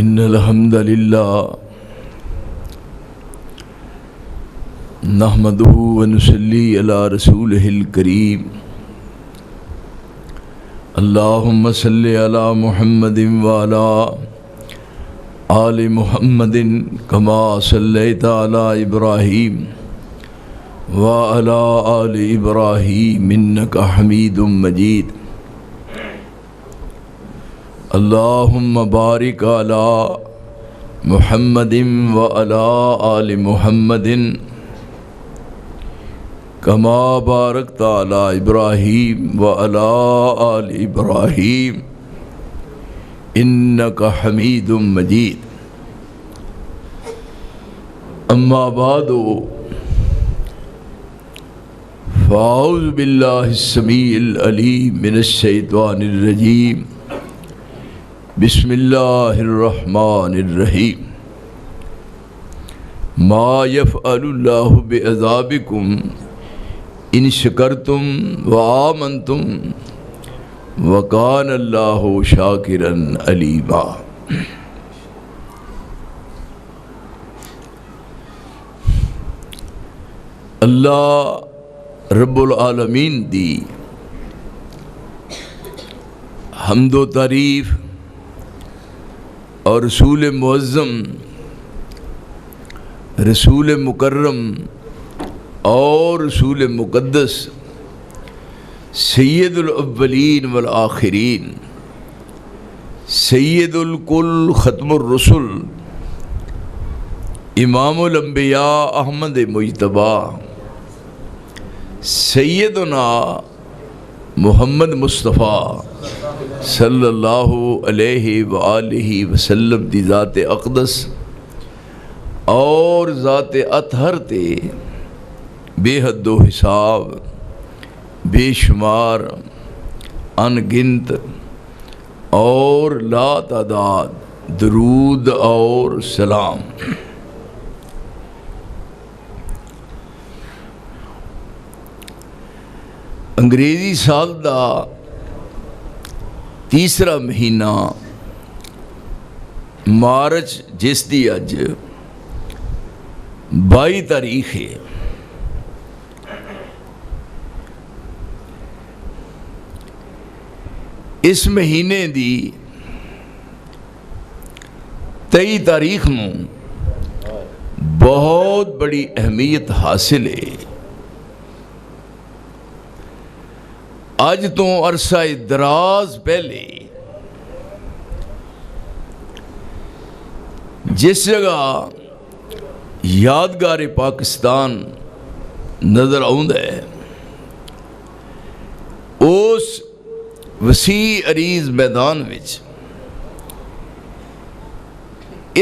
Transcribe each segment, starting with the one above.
إن الحمد لله نحمده ونصلي على رسوله الكريم اللهم صل على محمد وعلى آل محمد كما صليت على إبراهيم وعلى آل إبراهيم إنك حميد مجيد اللهم بارك على محمد وعلى آل محمد كما باركت على إبراهيم وعلى آل إبراهيم إنك حميد مجيد أما بعد فأعوذ بالله السميع العليم من الشيطان الرجيم بسم الله الرحمن الرحيم ما يفعل الله بعذابكم إن شكرتم وآمنتم وكان الله شاكرا عليما اللہ رب العالمین دی حمد و تعریف اور رسول معظم رسول مکرم اور رسول مقدس سید الاولین والآخرین سید الکل ختم الرسل امام الانبیاء احمد مجتبیٰ سیدنا محمد مصطفیٰ صلی اللہ علیہ وآلہ وسلم دی ذات اقدس اور ذات اطہر تے بے حد و حساب بے شمار انگنت اور لا تعداد درود اور سلام انگریزی سال دا تیسرا مہینہ مارچ جس دی اج 22 تاریخ ہے اس مہینے دی 23 تاریخ نو بہت بڑی اہمیت حاصل ہے۔ اج تو عرصہ دراز پہلے جس جگہ یادگار پاکستان نظر آؤں ہے اس وسیع عریض میدان وچ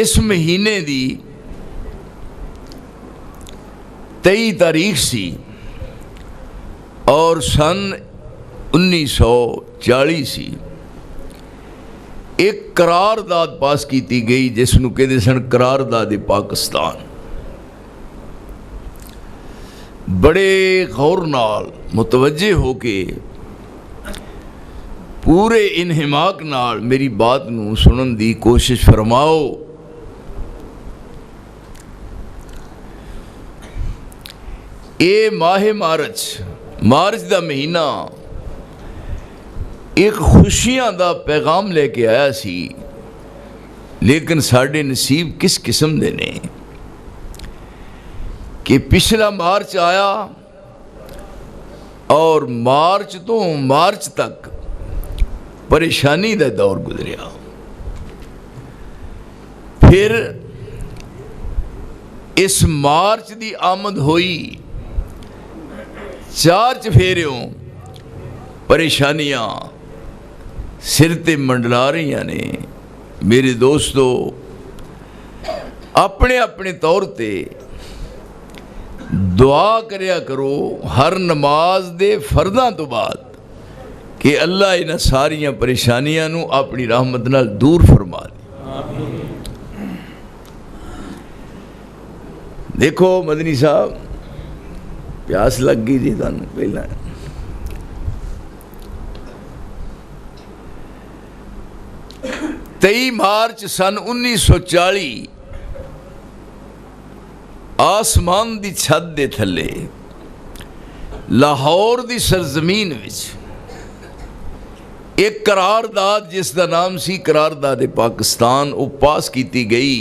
اس مہینے دی 23 تاریخ سی اور سن 1940 سی ایک قرارداد پاس کیتی گئی جس نو کہتے سن قرارداد پاکستان۔ بڑے غور نال متوجہ ہو کے پورے انہماک نال میری بات نو سنن دی کوشش فرماؤ۔ اے ماہ مارچ دا مہینہ ایک خوشیاں دا پیغام لے کے آیا سی، لیکن ساڑھے نصیب کس قسم دے نے کہ پچھلا مارچ آیا اور مارچ تو مارچ تک پریشانی دا دور گزریا، پھر اس مارچ دی آمد ہوئی، 4 چفیریوں پریشانیاں سر تے منڈلا رہی نے۔ میرے دوستو اپنے اپنے طور تے دعا کریا کرو ہر نماز دے فرداں تو بعد کہ اللہ انہاں ساریاں پریشانیاں نو اپنی رحمت نال دور فرما دے۔ دیکھو مدنی صاحب پیاس لگ گئی جی تانوں پہلا 23 مارچ سن 1940 آسمان دی چھت دے تھلے لاہور دی سرزمین وچ ایک قرارداد جس دا نام سی قرارداد پاکستان وہ پاس کیتی گئی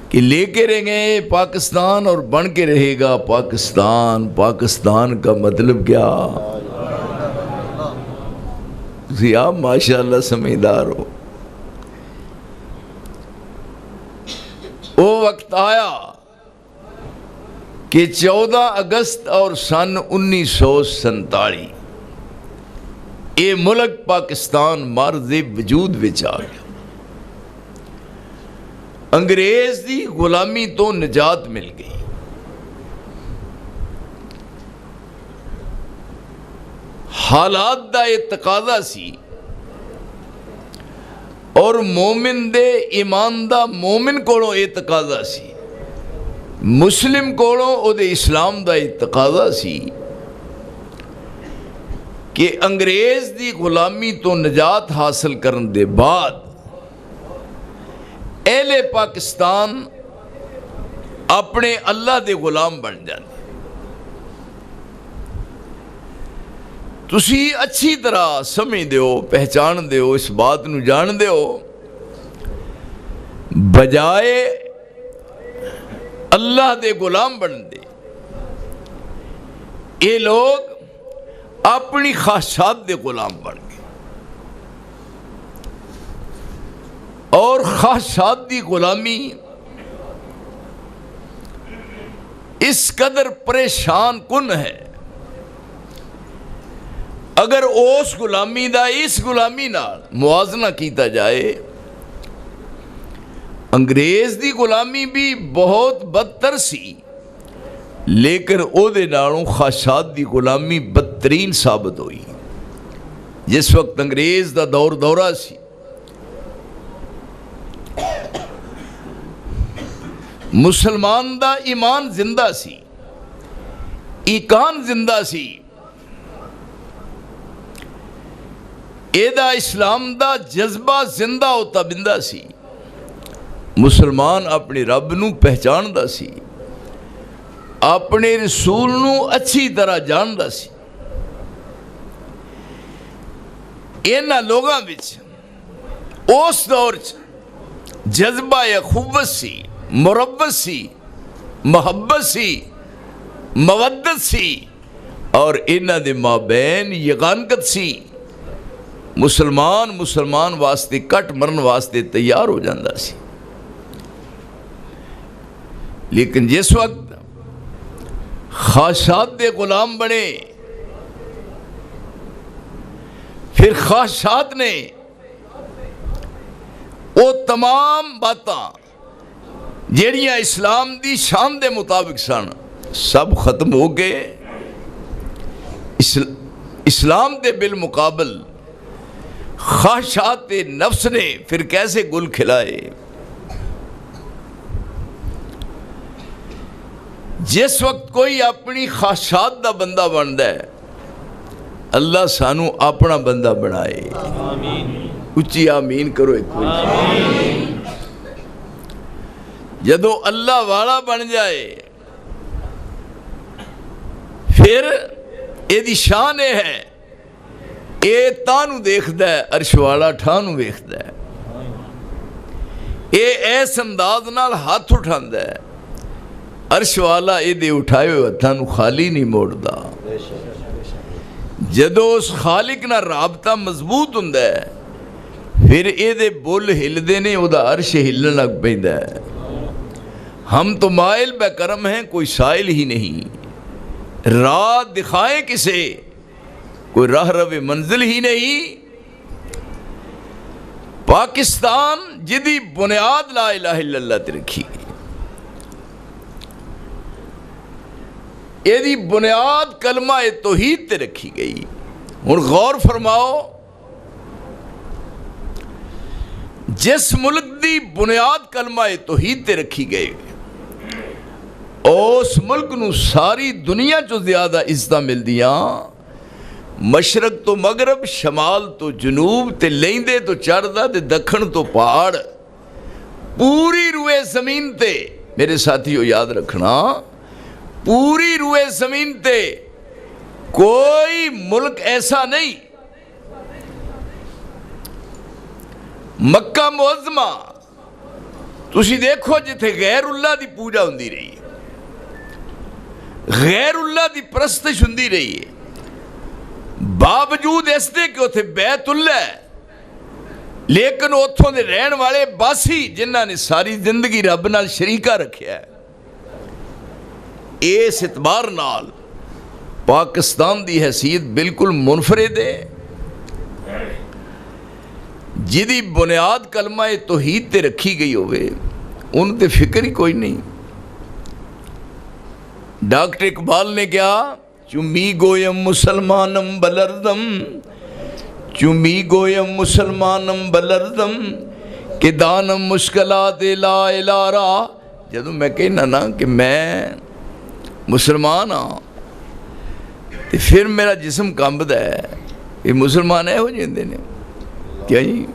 کہ لے کے رہیں گے پاکستان اور بن کے رہے گا پاکستان۔ پاکستان کا مطلب کیا؟ تسی آپ ماشاءاللہ سمجھدار ہو۔ وہ وقت آیا کہ 14 اگست اور سن 1947 یہ ملک پاکستان مرز وجود وچ آ گیا۔ انگریز دی غلامی تو نجات مل گئی۔ حالات دا یہ تقاضا سی اور مومن دے ایمان دا مومن کولوں یہ تقاضا سی، مسلم کولوں او دے اسلام دا یہ تقاضا سی کہ انگریز دی غلامی تو نجات حاصل کرن دے بعد اہل پاکستان اپنے اللہ دے غلام بن جاندے۔ تسی اچھی طرح سمجھ دیو، پہچان دیو، اس بات نو جان دیو، بجائے اللہ دے غلام بن دے یہ لوگ اپنی خواہشات دے غلام بن گئے اور خواہشات دی غلامی اس قدر پریشان کن ہے، اگر اس غلامی دا اس غلامی نال موازنہ کیتا جائے، انگریز دی غلامی بھی بہت بدتر سی لیکن او دے نالوں خواہشات دی غلامی بدترین ثابت ہوئی۔ جس وقت انگریز دا دورہ سی، مسلمان دا ایمان زندہ سی، ایقان زندہ سی، ایدہ اسلام دا جذبہ زندہ ہوتا بندہ سی، مسلمان اپنے رب نو پہچان دا سی، اپنے رسول نو اچھی طرح جان دا سی۔ اینا لوگاں بچ اس دور جذبہ اخوت سی، مربت سی، محبت سی، مودت سی اور اینا دے مابین یگانگت سی۔ مسلمان واسطے کٹ مرن واسطے تیار ہو جاندہ سی، لیکن جس وقت خواہشات دے غلام بنے، پھر خواہشات نے وہ تمام باتاں جیڑیاں اسلام دی شان دے مطابق سن سب ختم ہو گئے۔ اسلام دے بالمقابل خواہشات نفس نے پھر کیسے گل کھلائے۔ جس وقت کوئی اپنی خواہشات دا بندہ بندا ہے، اللہ سانو اپنا بندہ بنائے۔ اچھی آمین کرو ایک کوئی۔ جدو اللہ والا بن جائے پھر یہ دی شان ہے اے تانو دیکھدا ہے، عرش والا ٹھانو ویکھدا ہے، اے ایس انداز نال ہاتھ اٹھاندا ہے، عرش والا اے دے اٹھائے ہوئے ہتھاں خالی نہیں موڑدا۔ جدو اس خالق نہ رابطہ مضبوط ہوندا ہے پھر اے دے بول ہلدے نے، او دا عرش ہلن لگ پیندا ہے۔ ہم تو مائل بے کرم ہیں، کوئی سائل ہی نہیں، راہ دکھائیں کسے، کوئی راہ رو منزل ہی نہیں۔ پاکستان جدی بنیاد لا الہ الا اللہ تے رکھی گئی، یہ دی بنیاد کلمہ توحید تے رکھی گئی۔ اور غور فرماؤ، جس ملک دی بنیاد کلمہ توحید تے رکھی گئی اس ملک نو ساری دنیا جو زیادہ عزتہ مل دیاں، مشرق تو مغرب، شمال تو جنوب، تے لیندے تو چڑھدا تے دکھن تو پہاڑ، پوری روئے زمین تے میرے ساتھیو یاد رکھنا، پوری روئے زمین تے کوئی ملک ایسا نہیں، مکہ معظمہ تسی دیکھو جتھے غیر اللہ دی پوجا ہوندی رہی ہے، غیر اللہ دی پرستش ہوندی رہی ہے، باوجود اس دے کہ اتھے بیت اللہ ہے، لیکن اتھوں دے رہن والے باسی جنہاں نے ساری زندگی رب نال شریکہ رکھیا ہے۔ اس اعتبار نال پاکستان دی حیثیت بالکل منفرد ہے، جدی بنیاد کلمہ توحید تے رکھی گئی ہوئے ان تے فکر ہی کوئی نہیں۔ ڈاکٹر اقبال نے کیا چمی گویم مسلمانم بلردم، چمی گویم مسلمانم بلردم کہ دانم مشکلات لا الارا، جدو میں کہنا نا کہ میں مسلمان ہاں تو پھر میرا جسم کمبد ہے، یہ مسلمان ہے ہو جاندے نے کیا جی؟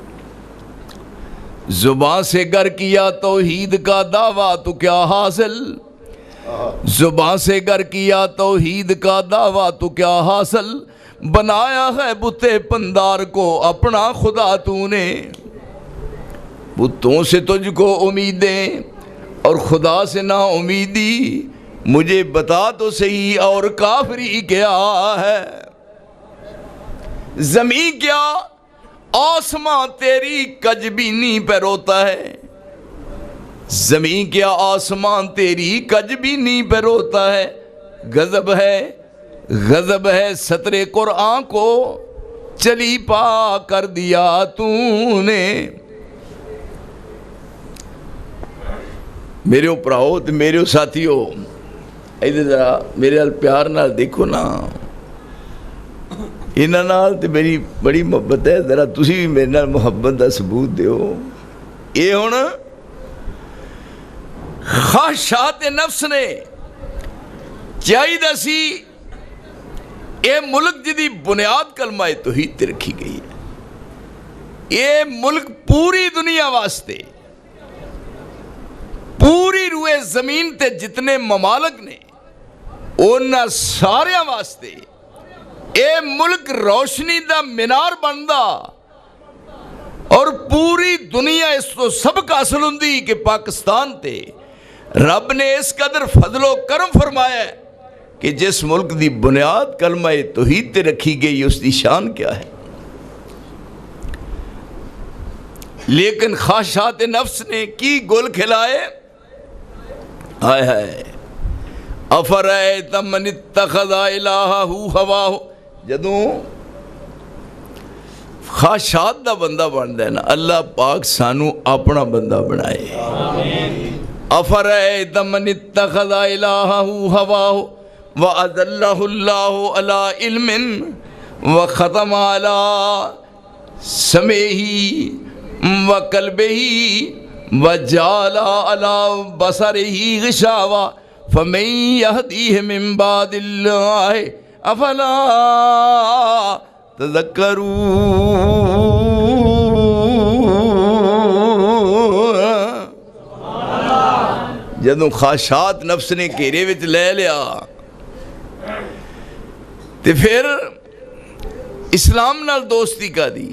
زبان سے گر کیا توحید کا دعویٰ تو کیا حاصل، زبان سے گر کیا توحید کا دعویٰ تو کیا حاصل، بنایا ہے بتے پندار کو اپنا خدا تو نے، بتوں سے تجھ کو امیدیں اور خدا سے نا امیدی، مجھے بتا تو صحیح اور کافری کیا ہے، زمین کیا آسمان تیری کجبینی پہ روتا ہے، زمین کیا آسمان تیری کجبینی پہ روتا ہے، غضب ہے سطر قرآن کو چلی پا کر دیا تو نے۔ میرے اوپراؤ تو میرے ساتھیو ایدھے ذرا میرے حال پیار نال دیکھو نا، انہاں نال تے میری بڑی محبت ہے، ذرا تسی بھی میرے نال محبت دا ثبوت دیو۔ یہ ہن خواہشات نفس نے چاہیے سی اے ملک جدی بنیاد کلمہ توحید تے رکھی گئی ہے، اے ملک پوری دنیا واسطے، پوری روئے زمین تے جتنے ممالک نے انہاں ساریاں واسطے اے ملک روشنی دا مینار بندا، اور پوری دنیا اس تو سبق حاصل ہوندی کہ پاکستان تے رب نے اس قدر فضل و کرم فرمایا ہے کہ جس ملک دی بنیاد کلمہ توحید تے رکھی گئی اس دی شان کیا ہے، لیکن خواہشات نفس نے کی گل کھلائے، ہائے ہائے افرائیت من اتخذ الہہ ہواہ، جدوں خواہشات دا بندہ بندا ہے نا، اللہ پاک سانو اپنا بندہ بنائے۔ افرائیت من اتخذ الہہ ہواہ وَأَذَلَّهُ اللَّهُ عَلَىٰ عِلْمٍ وَخَتَمَ عَلَىٰ سَمْعِهِ وَقَلْبِهِ وَجَعَلَ عَلَىٰ بَصَرِهِ غِشَاوَةً فَمَن يَهْدِيهِ مِن بَعْدِ اللَّهِ أَفَلَا تَذَكَّرُونَ۔ جدوں خواہشات نفس نے گھیرے وچ لے لیا تے پھر اسلام نال دوستی کا دی،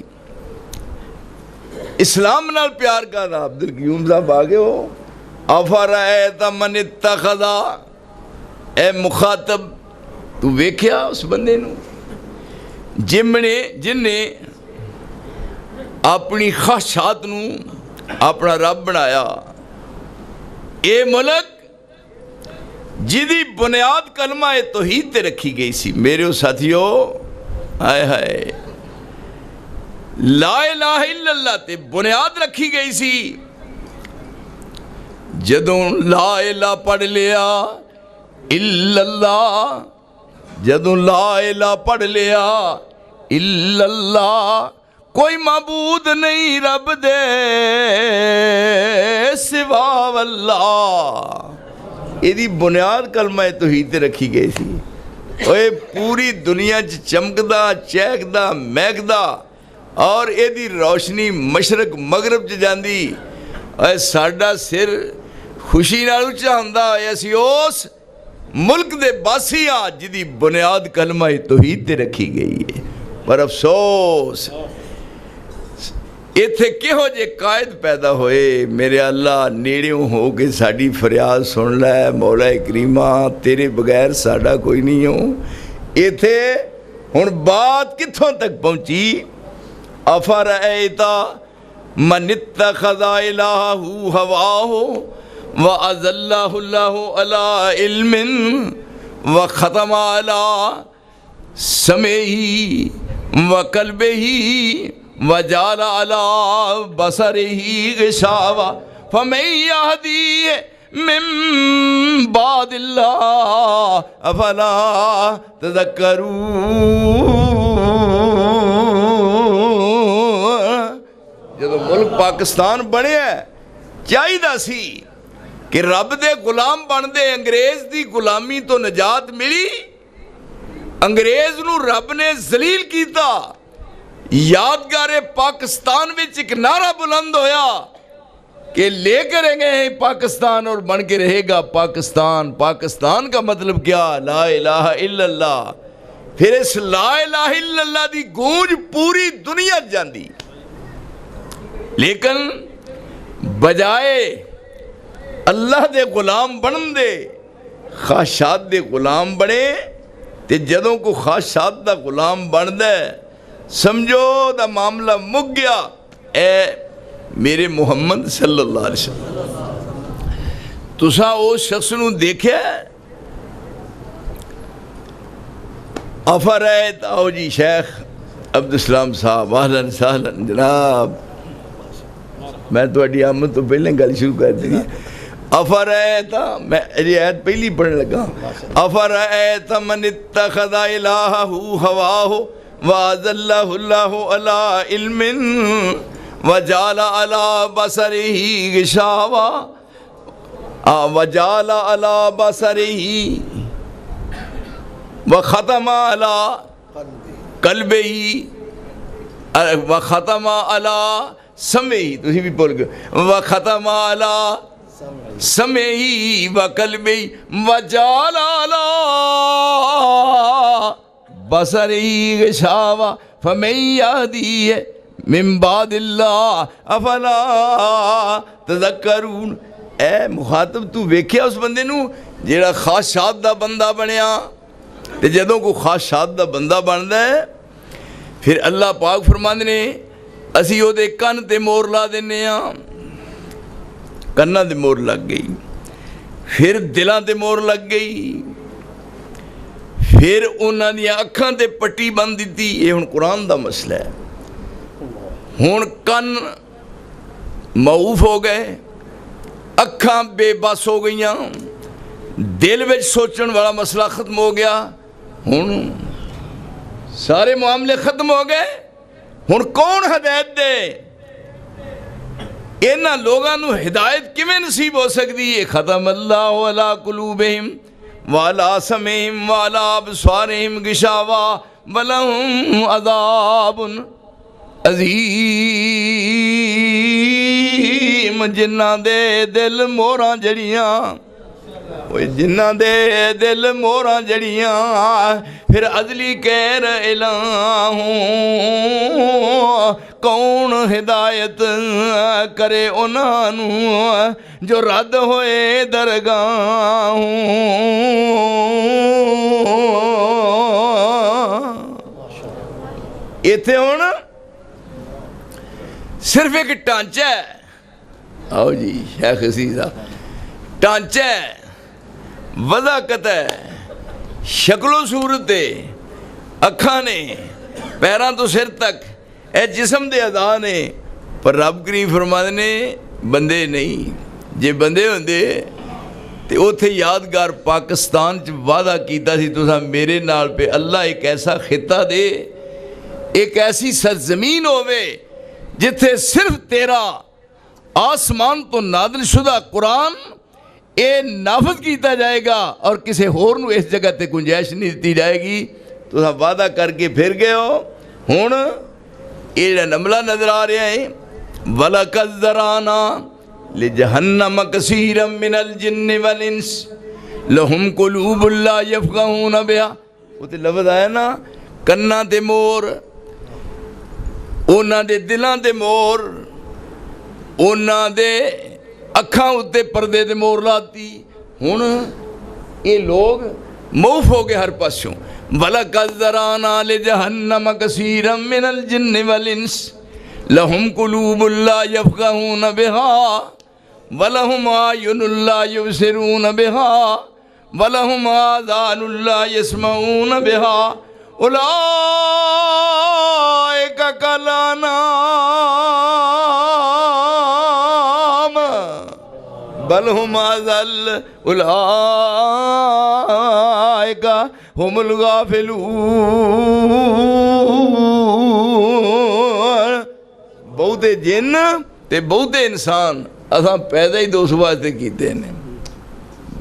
اسلام نال پیار کا دا۔ عبدالقیوم صاحب آگے ہو، افرائیت من اتخذ، اے مخاطب تو ویکھیا اس بندے نو جن نے اپنی خواہشات نو اپنا رب بنایا، اے ملک جدی بنیاد کلمہ توحید تے رکھی گئی سی، میرے ساتھیو ہائے ہائے لا الہ الا اللہ تے بنیاد رکھی گئی سی، جدوں لا الہ پڑھ لیا الا اللہ، جدوں لا الہ پڑھ لیا الا اللہ، کوئی معبود نہیں رب دے سوا اللہ، یہ دی بنیاد کلمہ توحید تے رکھی گئی سی۔ اوے پوری دنیا چمکدا چہکدا مہکدا اور ایدی روشنی مشرق مغرب جاندی اے ساڈا سر خوشی نال اونچا ہوندا اسی اس ملک دے باسی ہاں جدی بنیاد کلمہ توحید تے رکھی گئی ہے۔ پر افسوس ایتھے کہو جے قائد پیدا ہوئے میرے اللہ نیڑیوں ہو کے ساڈی فریاد سن لے مولا کریمہ تیرے بغیر ساڈا کوئی نہیں ہو۔ ایتھے ہن بات کتھوں تک پہنچی؟ افرأیتا من اتخذ الہہ ہواہ وَأَذَلَّهُ اللَّهُ عَلَىٰ عِلْمٍ وَخَتَمَ عَلَىٰ سَمْعِهِ وَقَلْبِهِ وَجَعَلَ عَلَىٰ بَصَرِهِ غِشَاوَةً فَمَن يَهْدِيهِ مِن بَعْدِ اللَّهِ أَفَلَا تَذَكَّرُونَ۔ جدو ملک پاکستان بنیا چاہیے سی کہ رب دے غلام بن دے، انگریز دی غلامی تو نجات ملی، انگریز نو رب نے ذلیل کیتا۔ یادگار پاکستان وچ ایک نعرہ بلند ہویا کہ لے کریں گے پاکستان اور بن کے رہے گا پاکستان۔ پاکستان کا مطلب کیا؟ لا الہ الا اللہ۔ پھر اس لا الہ الا اللہ دی گونج پوری دنیا جاندی، لیکن بجائے اللہ دے غلام بنن دے خواہشات دے غلام بنے، تے جدوں کو خواہشات دا غلام بن دے سمجھو دا معاملہ مک گیا۔ اے میرے محمد صلی اللہ علیہ وسلم تسا اس شخص نو دیکھے افرائیت آؤ جی شیخ عبدالسلام صاحب اہلاً سہلاً جناب، میں تو اڈی آمد تو پہلے گل شروع کر دی۔ افرائیتا میں آیت پہلی پڑھنے لگا، افرائیتا من اتخذ الہہ ہواہ وَأَذَلَّهُ اللَّهُ عَلَىٰ عِلْمٍ وَجَعَلَ عَلَىٰ بَصَرِهِ غِشَاوَةً وَجَعَلَ عَلَىٰ بَصَرِهِ وَخَتَمَ عَلَىٰ قَلْبِهِ وَخَتَمَ عَلَىٰ سَمْعِهِ، تسی بھی بول گئے، وَخَتَمَ عَلَىٰ سَمْعِهِ وَقَلْبِهِ وَجَعَلَ عَلَىٰ بَصَرِهِ غِشَاوَةً فَمَن يَهْدِيهِ مِن بَعْدِ اللَّهِ أَفَلَا تَذَكَّرُونَ۔ اے مخاطب تو ویکھیا اس بندے نو جیڑا خواہشات دا بندہ بنیا، تے جدوں کو خواہشات دا بندہ بندا ہے پھر اللہ پاک فرماندے نے اسی او دے کن تے مور لا دینے ہاں، کناں تے مور لگ گئی، پھر دلاں تے مور لگ گئی، پھر انہاں دی اکھاں تے پٹی بن دیتی۔ یہ ہن قرآن دا مسئلہ ہے۔ ہن کن معوف ہو گئے، اکھاں بے بس ہو گئیاں، دل وچ سوچن والا مسئلہ ختم ہو گیا، ہن سارے معاملے ختم ہو گئے۔ ہن کون ہدایت دے؟ انہاں لوگاں نو ہدایت کیویں نصیب ہو سکتی ہے؟ ختم اللہ علی قلوبہم وعلی سمعہم وعلی ابصارہم غشاوہ ولہم عذاب عظیم۔ جنہاں دے دل موراں جڑیاں، جنہاں دے دل موراں جڑیاں، پھر عدلی کہر الہوں کون ہدایت کرے انہاں نو جو رد ہوئے درگاہوں۔ ایتھے ہن صرف ایک ٹانچہ ہے، آؤ جی شیخ عزیزہ، ٹانچہ ہے، وضاحت ہے، شکل و صورت ہے، اکھاں نے، پیراں تو سر تک، اے جسم دے اعضاء نے، پر رب کریم فرماندے نے بندے نہیں۔ جے بندے ہوندے تے اوتھے یادگار پاکستان چ وعدہ کیتا سی تساں میرے نال پہ اللہ ایک ایسا خطہ دے، ایک ایسی سرزمین ہوئے جتھے صرف تیرا آسمان تو نازل شدہ قرآن یہ نافذ کیتا جائے گا اور کسی ہور نو اس جگہ تے گنجائش نہیں دیتی جائے گی. تو وعدہ کر کے پھر گئے ہو. ہوں یہ نملہ نظر آ رہا ہے. وَلَقَدْ ذَرَأْنَا لِجَهَنَّمَ كَثِيرًا مِنَ الْجِنِّ وَالْإِنسِ لَهُمْ قُلُوبٌ لَا يَفْقَهُونَ بِهَا. وہ تے لفظ آیا نا, کناں تے مور, اونا دے دلاں تے مور, اونا دے اکھاں اتے پردے تے مور لاتی. ہن یہ لوگ موف ہو گئے ہر پاسوں. وَلَقَدْ ذَرَأْنَا لِجَهَنَّمَ كَثِيرًا مِنَ الْجِنِّ وَالْإِنسِ لَهُمْ قُلُوبٌ لَا يَفْقَهُونَ بِهَا وَلَهُمْ أَعْيُنٌ لَا يُبْصِرُونَ بِهَا وَلَهُمْ آذَانٌ لَا يَسْمَعُونَ بِهَا أُولَئِكَ كَالْأَنْعَامِ بَلْ هُمْ أَضَلُّ أُولَئِكَ هُمُ الْغَافِلُونَ. بہتے جن تے بہتے انسان اساں پیدا ہی دوست واسطے کیتے ہیں.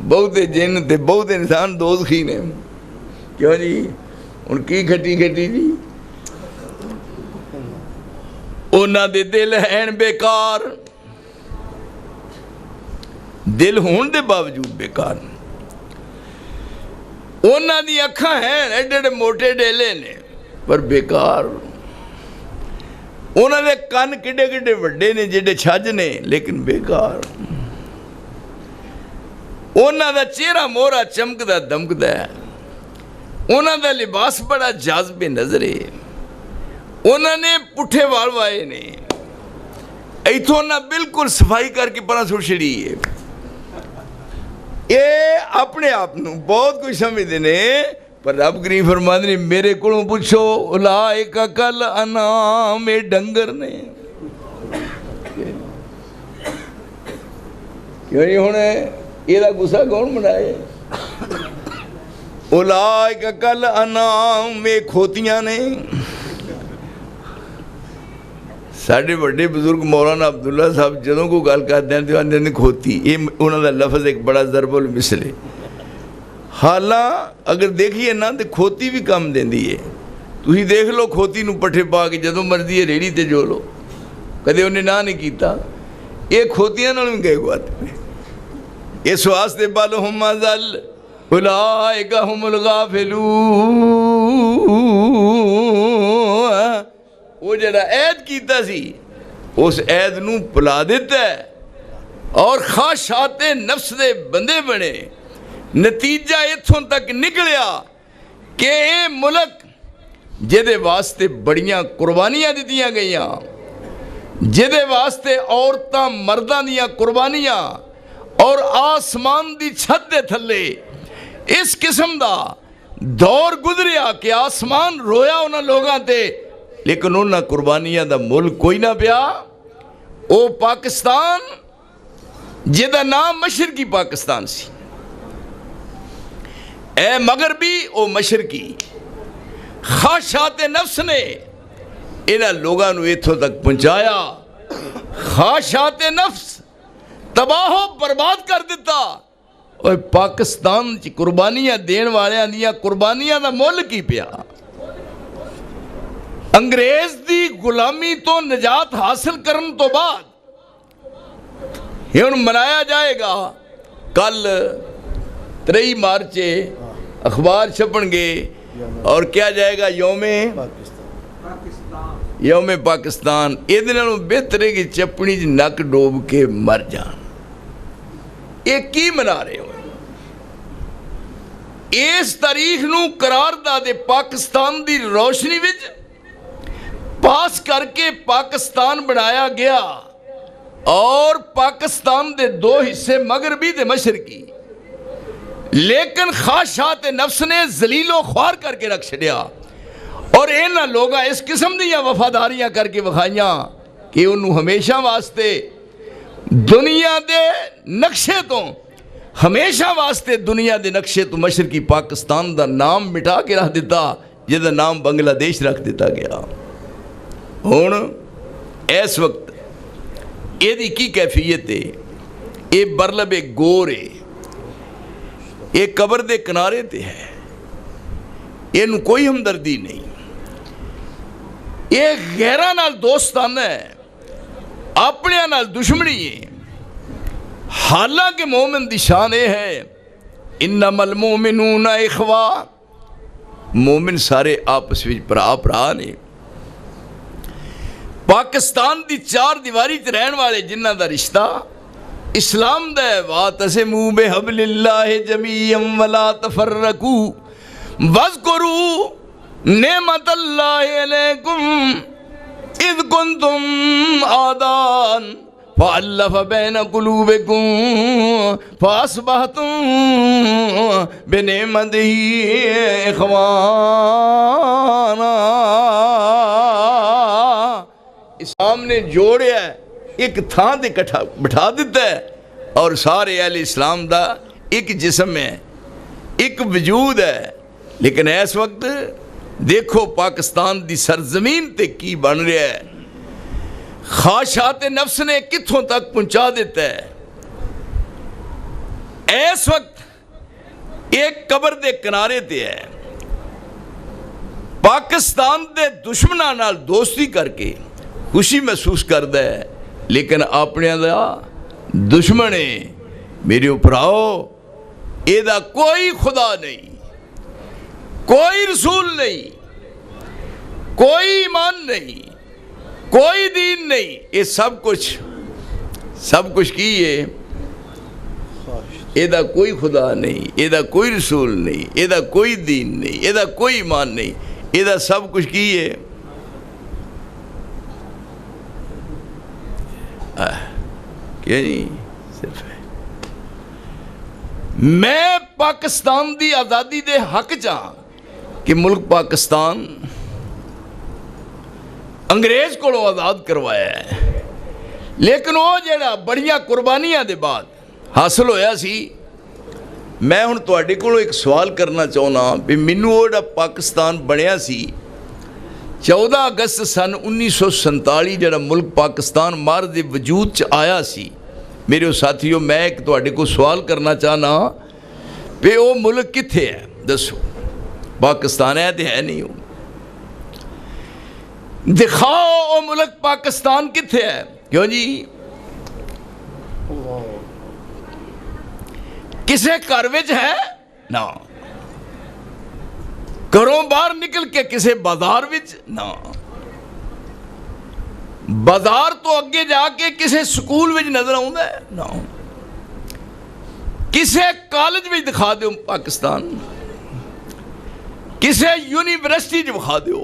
بہتے جن تے بہتے انسان دوزخی نے. کیوں جی؟ ان کی کھٹی کھٹی جی اونا دے دل ہیں بیکار, دل ہون دے باوجود بیکار. اونا دی اکھاں ہیں ایڈے ایڈے موٹے ڈیلے نے پر بیکار. اونا دے کان کڈے کڈے وڈے نے جڑے چھج نے لیکن بیکار. اونا دا چہرہ مورا چمکدا دمکدا ہے. اونا دا لباس بڑا جاذب نظر ہے. اونا نے پٹھے وال وائے نے, ایتھوں نہ بالکل صفائی کر کے پرا سٹ چھڑی ہے. یہ اپنے آپ نو بہت کچھ سمجھتے نے پر رب کریم فرماندے نے میرے کولوں پوچھو اولئک کالانعام, ڈنگر نے. کیوں نہیں ہونے یہ غصہ کون منائے؟ اولئک کالانعام, کھوتیاں نے. ساڑھے بڑے بزرگ مولانا عبداللہ صاحب جدوں کو گل کرتے ہیں تو آندے نے کھوتی. یہ انہوں دا لفظ ایک بڑا ضرب المثل ہے. حالاں اگر دیکھیے نا تو کھوتی بھی کم دیندی ہے. تسی دیکھ لو کھوتی نو پٹھے پا کے جدوں مرضی ہے ریڑھی تے جو لو, کدے انہیں نہ نہیں کیتا. یہ کھوتیاں نال بھی گئے گواتے ہیں. اس واسطے بالہم اضل اولئک ھم الغافلون. وہ جڑا عید کیتا سی اس عید نو پلا دیتا ہے اور خواہشات نفس دے بندے بنے. نتیجہ اتھوں تک نکلیا کہ اے ملک جدے واسطے بڑیاں قربانیاں دیتیاں گئیاں, جدے واسطے عورتاں مرداں دیاں قربانیاں اور آسمان دی چھت دے تھلے اس قسم دا دور گزریا کہ آسمان رویا انہاں لوگاں تے, لیکن انہاں قربانیاں دا ملک کوئی نہ پیا. او پاکستان جدا نام مشرقی پاکستان سی, اے مغربی او مشرقی. خواہشات نفس نے انہاں لوگاں نو ایتھوں تک پہنچایا. خواہشات نفس تباہ و برباد کر دیتا. اور پاکستان چی قربانیاں دین والیاں دیاں قربانیاں دا مول کی پیا. انگریز دی غلامی تو نجات حاصل کرن تو بعد یہ منایا جائے گا کل 3 مارچ اخبار چھپن گے اور کیا جائے گا یوم پاکستان. یہ دنوں بہتر ہے کہ چپڑی نک ڈوب کے مر جان. یہ کی منا رہے ہو؟ اس تاریخ نو قرار دے پاکستان دی روشنی وچ پاس کر کے پاکستان بنایا گیا اور پاکستان دے 2 حصے مغربی دے مشرقی. لیکن خواہشات نفس نے ذلیل و خوار کر کے رکھ چھڑیا اور انہاں لوگاں اس قسم دیاں وفاداریاں کر کے وکھائیاں کہ انہوں ہمیشہ واسطے دنیا دے نقشے تو ہمیشہ واسطے دنیا دے نقشے تو مشرقی پاکستان دا نام مٹا کے رکھ دیتا جدا نام بنگلہ دیش رکھ دیتا گیا. ہون اس وقت یہ دی کی کیفیت ہے؟ یہ برلب گور ہے. یہ قبر دے کنارے تے ہے، یہ کوئی ہمدردی نہیں، یہ غیرہ نال دوستانہ ہے، اپنے نال دشمنی ہے۔ حالانکہ مومن دی شان یہ ہے انما المومنون اخوا، مومن سارے آپس وچ بھرا نے۔ پاکستان دی چار دیواری تے رہن والے جنہ دا رشتہ اسلام دا ہے، واعتصموا بحبل اللہ جمیعا ولا تفرقوا واذکروا نعمت اللہ علیکم اذ کنتم اعداء فألف بین قلوبکم فاصبحتم بنعمتہ اخوانا۔ اسلام نے جوڑیا ہے، ایک تھان تے بٹھا دیتا ہے، اور سارے اہل اسلام دا ایک جسم ہے، ایک وجود ہے۔ لیکن اس وقت دیکھو پاکستان دی سرزمین تے کی بن رہا ہے، خواہشات نفس نے کتھوں تک پہنچا دیتا ہے۔ اس وقت ایک قبر دے کنارے تے ہے، پاکستان دے دشمناں نال دوستی کر کے خوشی محسوس کردا ہے، لیکن اپنے دا دشمن ہے۔ میرے پراؤ، اے دا کوئی خدا نہیں، کوئی رسول نہیں، کوئی ایمان نہیں، کوئی دین نہیں، یہ سب کچھ کی ہے۔ یہ کوئی خدا نہیں، یہ کوئی رسول نہیں، یہ کوئی دین نہیں، یہ کوئی ایمان نہیں، یہ سب کچھ کی ہے۔ کیا نہیں صرف ہے۔ میں پاکستان دی آزادی دے حق چاہاں کہ ملک پاکستان انگریز کو آزاد کروایا ہے، لیکن وہ جڑا بڑیاں قربانیاں دے بعد حاصل ہویا سی۔ میں ہن تواڈے کولوں ایک سوال کرنا چاہنا بھی مینوں وہ جڑا پاکستان بنیا سی 14 اگست سن 1947 جڑا ملک پاکستان مارد وجود چ آیا سی، میرے ساتھیوں میں ایک تواڈے کو سوال کرنا چاہنا بھی وہ ملک کتھے ہے؟ دسو، پاکستان ہے تے ہے نہیں؟ دکھاؤ وہ ملک پاکستان کتھے ہے؟ کیوں جی؟ کسے گھر وچ ہے؟ نہ۔ گھروں باہر نکل کے کسے بازار وچ؟ نہ۔ بازار تو اگے جا کے کسے سکول وچ نظر آؤندا ہے؟ نہ۔ کسے کالج وچ دکھا دیو پاکستان، کسے یونیورسٹی دکھا دیو،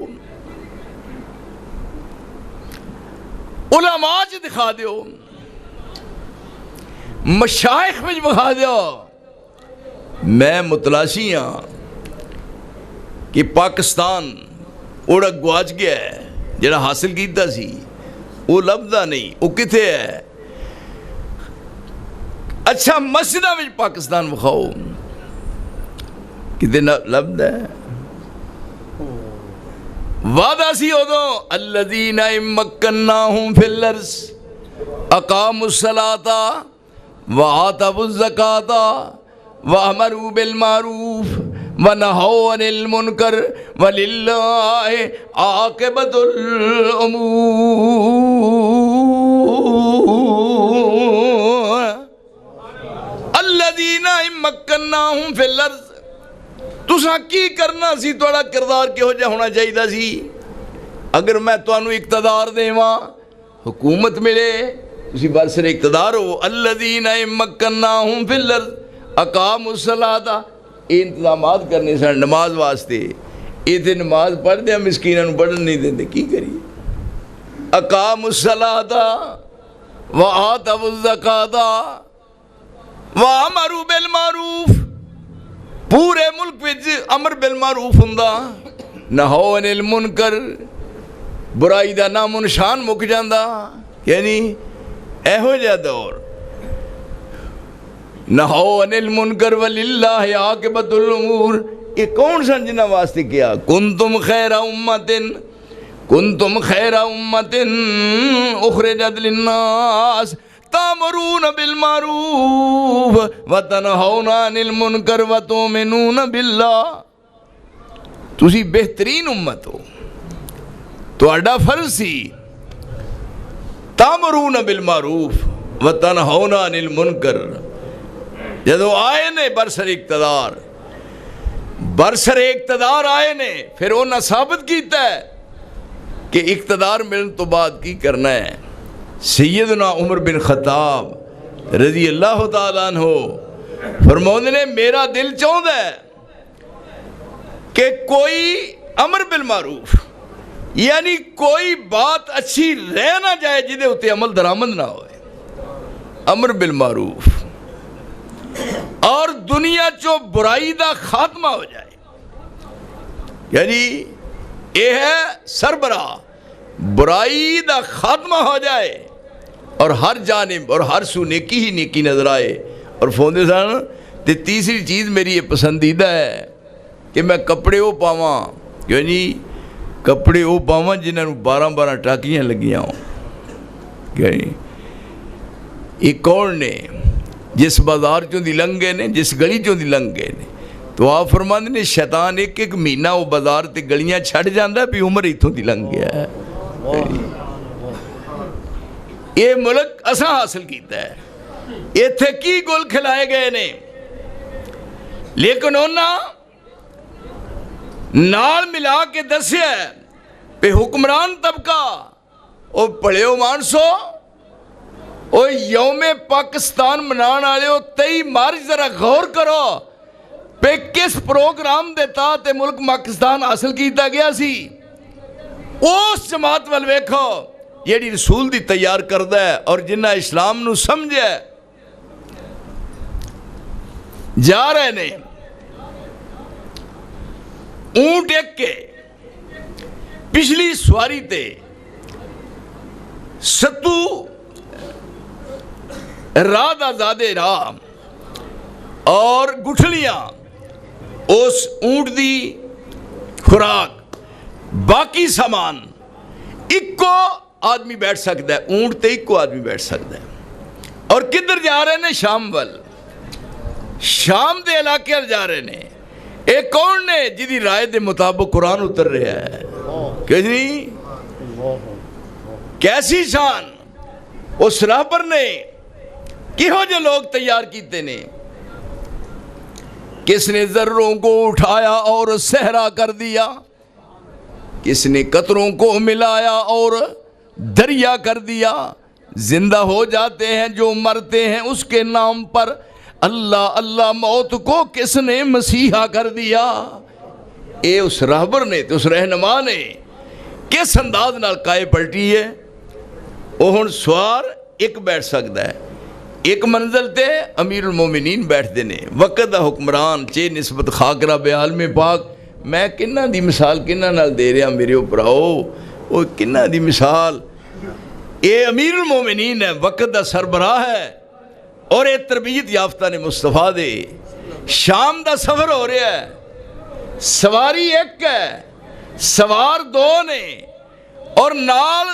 علماء چ دکھا دیو، مشائخ میں دکھا دیو۔ میں متلاشی ہاں کہ پاکستان اوڑا گواچ گیا ہے، جڑا حاصل کیتا سی وہ لبدا نہیں، وہ کتے ہے؟ اچھا مسجدہ میں پاکستان بکھاؤ، کتے لبدا ہے؟ وعدہ سی ادو الذین مکناہم فی الارض اقاموا الصلاۃ وآتوا الزکاۃ وامروا بالمعروف ونہوا عن المنکر وللہ عاقبۃ الامور۔ الذین مکناہم فی الارض، تساں کی کرنا سی؟ تھوڑا کردار کہو جا ہونا چاہیے سی؟ اگر میں تانوں اقتدار دیواں، حکومت ملے، تسی برسر اقتدار ہو، الذین مکناہم فی الارض اقاموا الصلاۃ، یہ انتظامات کرنے سن نماز واسطے، یہ تے نماز پڑھ دیا مسکیناں نوں پڑھن نہیں دیندے، کی کریے؟ اقاموا الصلاۃ وآتوا الزکاۃ وامروا بالمعروف، پورے ملک وچ امر بالمعروف ہوندا، نہوا عن المنکر، برائی دا نام و نشان مک جاندا، یعنی ایہو جہا دور۔ نہوا عن المنکر وللہ عاقبۃ الامور، یہ کون سن جنہاں واسطے کیا؟ کنتم خیر امت، کنتم خیر امت اخرجت للناس اَتَأْمُرُونَ بِالْمَعْرُوفِ وَتَنْهَوْنَ عَنِ الْمُنْكَرِ وَتُؤْمِنُونَ بِاللَّهِ. تسی بہترین امت ہو، تہاڈا فرض سی تَأْمُرُونَ بِالْمَعْرُوفِ وَتَنْهَوْنَ عَنِ الْمُنْكَرِ. جدو آئے نے برسر اقتدار آئے نے، پھر انہاں ثابت کیتا ہے کہ اقتدار ملن تو بعد کی کرنا ہے. سیدنا عمر بن خطاب رضی اللہ تعالیٰ عنہ فرماؤندے نے میرا دل چاہتا ہے کہ کوئی امر بالمعروف یعنی کوئی بات اچھی رہ نہ جائے جدے ہوتے عمل درآمد نہ ہوئے. امر بالمعروف اور دنیا چو برائی دا خاتمہ ہو جائے، یعنی یہ ہے سربراہ برائی دا خاتمہ ہو جائے اور ہر جانب اور ہر سو نیکی ہی نیکی نظر آئے. اور فوندے سان تے تیسری چیز میری یہ پسندیدہ ہے کہ میں کپڑے وہ پاواں، یعنی کپڑے وہ پاواں جنہاں 12 ٹاکیاں لگیاں ہوں. یہ کون نے جس بازار چوں دی لنگ گئے نے، جس گلی چوں دی لنگ گئے نے، تو آپ فرماندے نے شیطان ایک مہینہ وہ بازار تے گلیاں چھڑ جاندا ہے بھی عمر ایتھوں دی لنگ گیا ہے. یہ ملک اساں حاصل کیتا ہے، ایتھے کی گل کھلائے گئے نے، لیکن انہاں نال ملا کے دسیا ہے پہ حکمران طبقہ او پڑھیو مانسو او یوم پاکستان منان آلے ہو 23 مارچ ذرا غور کرو پہ کس پروگرام دیتا تے ملک پاکستان حاصل کیتا گیا سی. اس جماعت والویکھو یہ رسول دی تیار کردہ ہے اور جنہ اسلام نو سمجھے جا رہے نے. اونٹ ایک کے پچھلی سواری تے ستو رات آزادے راہ اور گٹھلیاں اس اونٹ دی خوراک باقی سامان ایک کو آدمی بیٹھ سکتا ہے، اونٹ تے ایک کو آدمی بیٹھ سکتا ہے. اور کدھر جا رہے نے؟ شام وال، شام دے علاقے جا رہے نے. ایک کون نے جدی رائے دے مطابق قرآن اتر رہا ہے کہ نہیں؟ کیسی شان اس راہ پر نے کہو جو لوگ تیار کیتے نے. کس نے ذروں کو اٹھایا اور صحرا کر دیا، کس نے قطروں کو ملایا اور دریا کر دیا. زندہ ہو جاتے ہیں جو مرتے ہیں اس کے نام پر، اللہ اللہ موت کو کس نے مسیحا کر دیا. اے اس راہبر نے تو اس رہنما نے کس انداز نال کائے پلٹی ہے. وہ ہن سوار ایک بیٹھ سکتا ہے، ایک منزل تے امیر المومنین بیٹھ دینے، وقت دا حکمران چے نسبت خاکرہ بے عالم پاک. میں کنہ دی مثال کنہ نال دے رہا میرے اوپراؤ، وہ کنہ دی مثال. اے امیر المومنین ہے، وقت دا سربراہ ہے اور اے تربیت یافتہ نے مصطفیٰ دے. شام دا سفر ہو رہا ہے، سواری ایک ہے، سوار 2 نے اور نال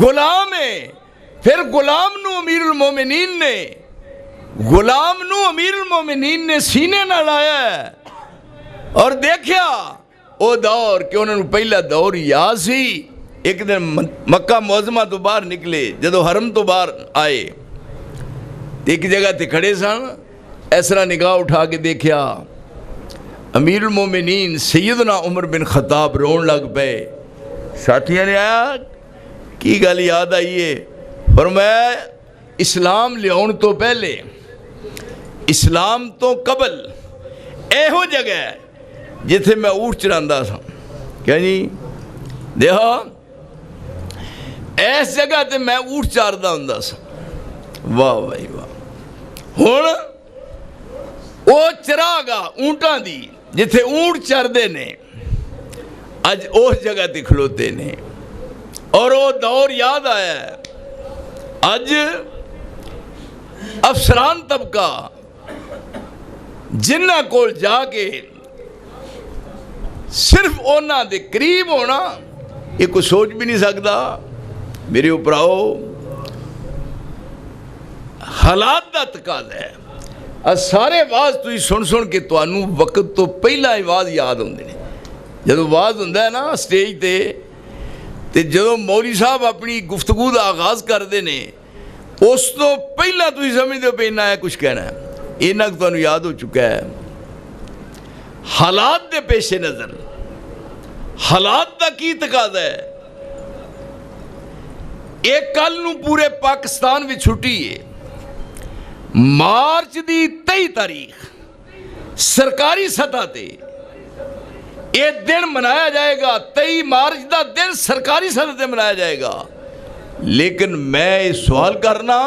غلام ہے. پھر غلام نو امیر المومنین نے سینے نہ لایا ہے اور دیکھیا او دور کہ انہوں نے پہلا دور یاد سی. ایک دن مکہ معظمہ تو باہر نکلے، جدو حرم تو باہر آئے ایک جگہ تے کھڑے سن، ایسرا نگاہ اٹھا کے دیکھیا امیر المومنین سیدنا عمر بن خطاب رون لگ پے. ساتھیاں نے آیا کی گل یاد آئیے، فرمایا اسلام لیاؤن تو پہلے، اسلام تو قبل ایہو جگہ ہے جتھے میں اونٹ چراندا سا. کیا جی دیکھو ایس جگہ تے میں اونٹ چاردا ہوندا سا. واہ بھائی واہ. ہن او چراغا اونٹاں دی جتھے اونٹ چردے نے اج اس جگہ تے کھلوتے نے. اور وہ دور یاد آیا ہے. اج افسران طبقہ جنہ کول جا کے صرف اونا دے قریب ہونا یہ کوئی سوچ بھی نہیں سکتا. میرے اوپراؤ حالات دا تقاضا ہے. سارے واز تھی سن کے تمہوں وقت تو پہلا ہی واز یاد ہوندے نے. جدو واز ہوندا ہے نا سٹیج تے جدو مولوی صاحب اپنی گفتگو دا آغاز کرتے ہیں اس تو پہلا تھی سمجھتے ہو پہ انہا ہے کچھ کہنا ہے. انہا کہ تمہیں یاد ہو چکا ہے. حالات دے پیش نظر حالات دا کی تقاضا ہے. ایک کل نو پورے پاکستان میں چھٹی ہے. مارچ دی 23 تاریخ سرکاری سطح تے یہ دن منایا جائے گا. 23 مارچ دا دن سرکاری سطح تے منایا جائے گا. لیکن میں سوال کرنا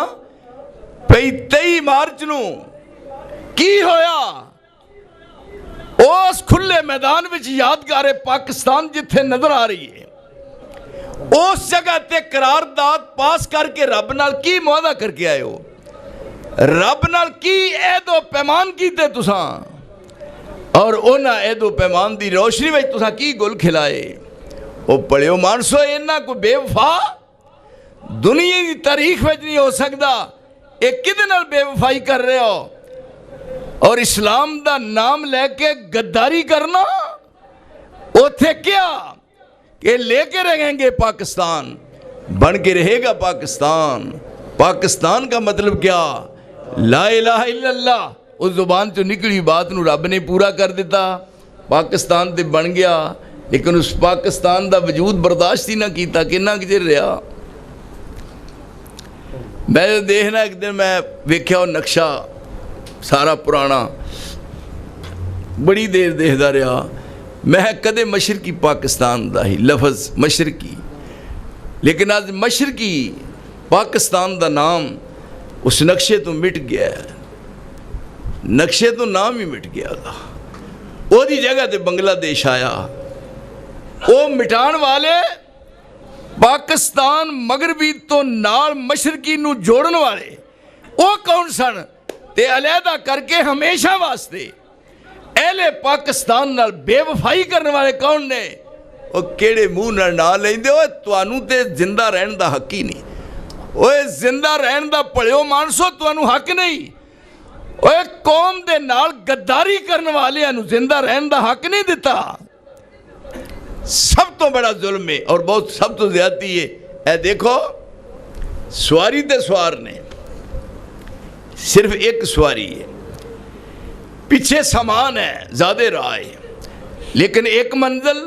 پئی 23 مارچ نو کی ہویا اس کھلے میدان وچ یادگار پاکستان جتھے نظر آ رہی ہے اس جگہ تے قرارداد پاس کر کے رب نال کی معاہدہ کر کے آئے ہو. رب نال کی عہد و پیمان کیتے تساں اور انہاں عہد و پیمان دی روشنی وچ تساں کی گل کھلائے. او پڑھیو مانسو انہاں کو بے وفا دنیا دی تاریخ وچ نہیں ہو سکتا. ایک کدے نال بے وفائی کر رہے ہو اور اسلام دا نام لے کے غداری کرنا اوتھے کیا کہ لے کے رہیں گے پاکستان بن کے رہے گا پاکستان. پاکستان کا مطلب کیا؟ لا الہ الا اللہ. اس زبان جو نکلی بات نو رب نے پورا کر دیتا. پاکستان تے بن گیا لیکن اس پاکستان دا وجود برداشت ہی نہ کیتا. کنا کجر رہا. میں دیکھنا ایک دن میں ویکھیا وہ نقشہ سارا پرانا بڑی دیر دیکھدا رہا. میں کدے مشرقی پاکستان دا ہی لفظ مشرقی لیکن آج مشرقی پاکستان دا نام اس نقشے تو مٹ گیا ہے. نقشے تو نام ہی مٹ گیا تھا. وہ دی جگہ تے بنگلہ دیش آیا. وہ مٹان والے پاکستان مغربی تو نال مشرقی نو جوڑن والے وہ کون سن تے علیحدہ کر کے ہمیشہ واسطے اہل پاکستان نال بے وفائی کرنے والے کون نے؟ وہ کیڑے منہ نہ لیں دے توانوں تے زندہ رہن دا حق ہی نہیں. اوے زندہ رہن دا پڑھیو مانسو توانوں حق نہیں. اوے قوم دے نال غداری کرنے والے انو زندہ رہن دا حق نہیں دیتا. سب تو بڑا ظلم ہے اور بہت سب تو زیادتی ہے. اے دیکھو سواری تے سوار نے صرف ایک سواری ہے پیچھے سامان ہے زیادہ راہ ہے لیکن ایک منزل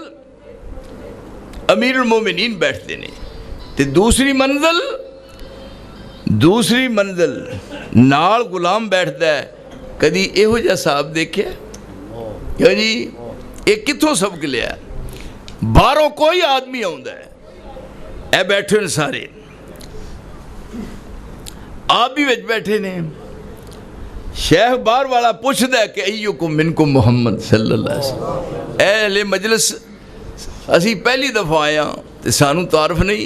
امیر المومنین بیٹھتے نے تے دوسری منزل نال غلام بیٹھتا ہے. کدی ایہو جا صاحب دیکھے یا جی ایک کتھوں سبق لیا باہروں کوئی آدمی آندا ہے اے بیٹھے نے سارے آپ بھی وچ بیٹھے نے. شیخ بار والا پوچھتا ہے کہ ایوکم منکم محمد صلی اللہ علیہ وسلم. اہل مجلس اسی پہلی دفعہ آیا تے سانو تعارف نہیں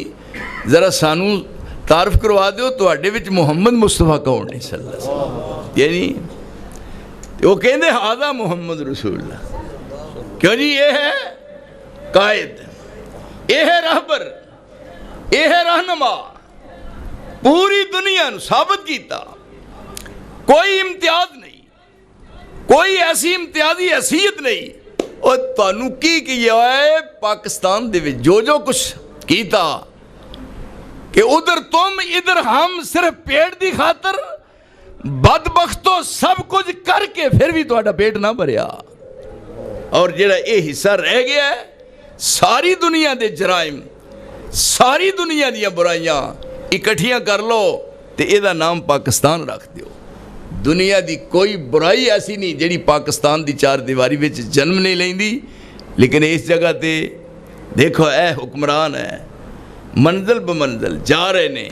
ذرا سانو تعارف کروا دیو تو اڈے وچ محمد مصطفیٰ کون ہے صلی اللہ علیہ وسلم. یعنی وہ کہندے ہذا محمد رسول اللہ. کیوں جی یہ ہے قائد یہ ہے رہبر یہ ہے رہنما پوری دنیا نو ثابت کیتا. کوئی امتیاز نہیں کوئی ایسی امتیازی حیثیت نہیں. اور تانوں کی یہ ہے پاکستان دے وچ جو کچھ کیتا کہ ادھر تم ادھر ہم صرف پیٹ دی خاطر بدبختوں سب کچھ کر کے پھر بھی تہاڈا پیٹ نہ بھریا. اور جڑا یہ حصہ رہ گیا ہے ساری دنیا دے جرائم ساری دنیا دیاں برائیاں اکٹھیاں کر لو تے اے دا نام پاکستان رکھ دیو. دنیا دی کوئی برائی ایسی نہیں جڑی پاکستان دی چار دیواری وچ جنم نہیں لیندی. لیکن اس جگہ تے دیکھو اے حکمران ہے منزل بمنزل جا رہے نے.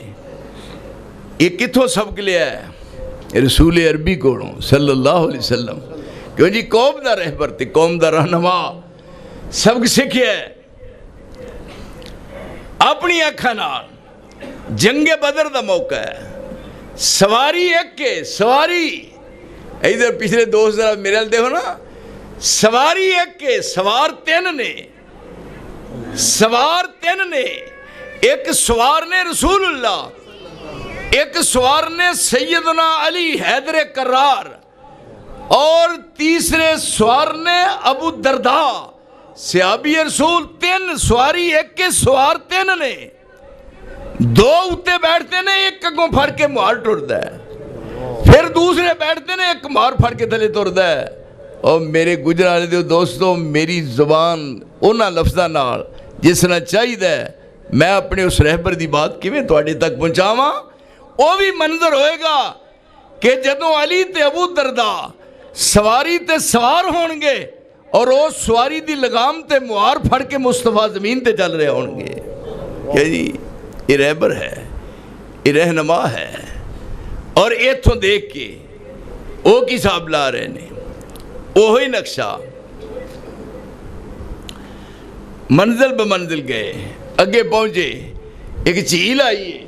یہ کتھوں سبق لیا ہے رسول عربی کوڑوں صلی اللہ علیہ وسلم. کیوں جی قوم دا رہبر تے قوم دا رہنما سبق سکھیا ہے. اپنی اکھاں نال جنگ بدر دا موقع ہے. سواری ایک کے سواری ادھر پچھلے دوست ذرا میرے دیکھو نا. سواری ایک کے سوار تین نے ایک سوار نے رسول اللہ ایک سوار نے سیدنا علی حیدر کرار، اور تیسرے سوار نے ابو درداء صحابی رسول، تین سواری ایک کے سوار تین نے، دو اتے بیٹھتے نے، ایک اگوں پھڑ کے مار ٹردا ہے، پھر دوسرے بیٹھتے نے، ایک مار پھڑ کے تھلے ٹردا ہے۔ اور میرے گجرالے دے دوستو، میری زبان انہاں لفظاں نال جس طرح چاہیے میں اپنے اس رہبر دی بات کیویں تواڈے تک پہنچاواں، وہ بھی منظر ہوئے گا کہ جدوں علی تے ابو درداء سواری تے سوار ہون گے اور وہ سواری دی لگام تے موار پھڑ کے مصطفیٰ زمین تے چل رہے ہون گے، کہ جی یہ رہبر ہے، یہ رہنما ہے۔ اور ایتھوں دیکھ کے وہ کی صاحب لا رہے نے، وہی نقشہ منزل بمنزل گئے، اگے پہنچے، ایک جھیل آئی ہے،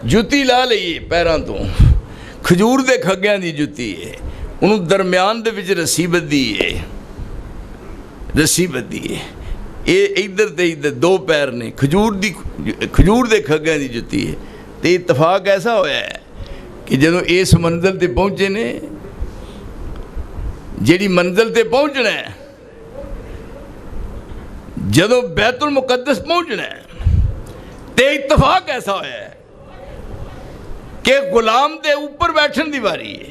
جُتی لا لئیے پیراں تو، کھجور دے کھگیاں دی جُتی ہے، انہوں درمیان دے وچ رسی بدی ہے، رسی بدی ہے، یہ ادھر تے ادھر دو پیر نے، کھجور دے کھگیاں دی جُتی ہے۔ تے اتفاق ایسا ہویا ہے کہ جدوں اس منزل تے پہنچے نے، جیڑی منزل تے پہنچنا ہے، جدوں بیت المقدس پہنچنا ہے، تے اتفاق ایسا ہویا ہے کہ غلام دے اوپر بیٹھن دی واری ہے،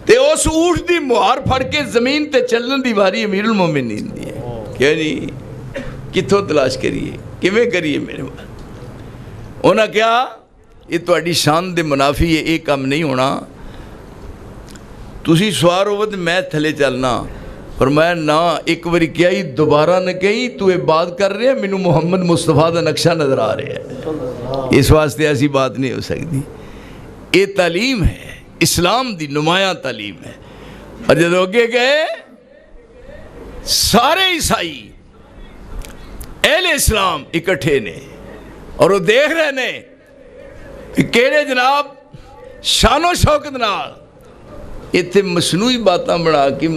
تے اس اونٹ دی مہار پھڑ کے زمین تے چلن دی واری امیر المومنین دی ہے۔ کہ نہیں کتھوں تلاش کریے، کیویں کریے میرے بات؟ انہاں کیا یہ تہاڈی شان دے منافی ہے، یہ کام نہیں ہونا، تسی سوار ہو تے میں تھلے چلنا۔ فرمایا نہ، ایک باری کیا ہی دوبارہ نہ کہیں، تو یہ بات کر رہے ہیں، مینوں محمد مصطفیٰ دا نقشہ نظر آ رہا ہے، اس واسطے ایسی بات نہیں ہو سکتی۔ یہ تعلیم ہے، اسلام دی نمایاں تعلیم ہے۔ اور جب اگے گئے سارے عیسائی اہل اسلام اکٹھے نے، اور وہ دیکھ رہے نے کہ کیڑے جناب شان و شوکت نال اتنے مصنوعی باتاں بنا کے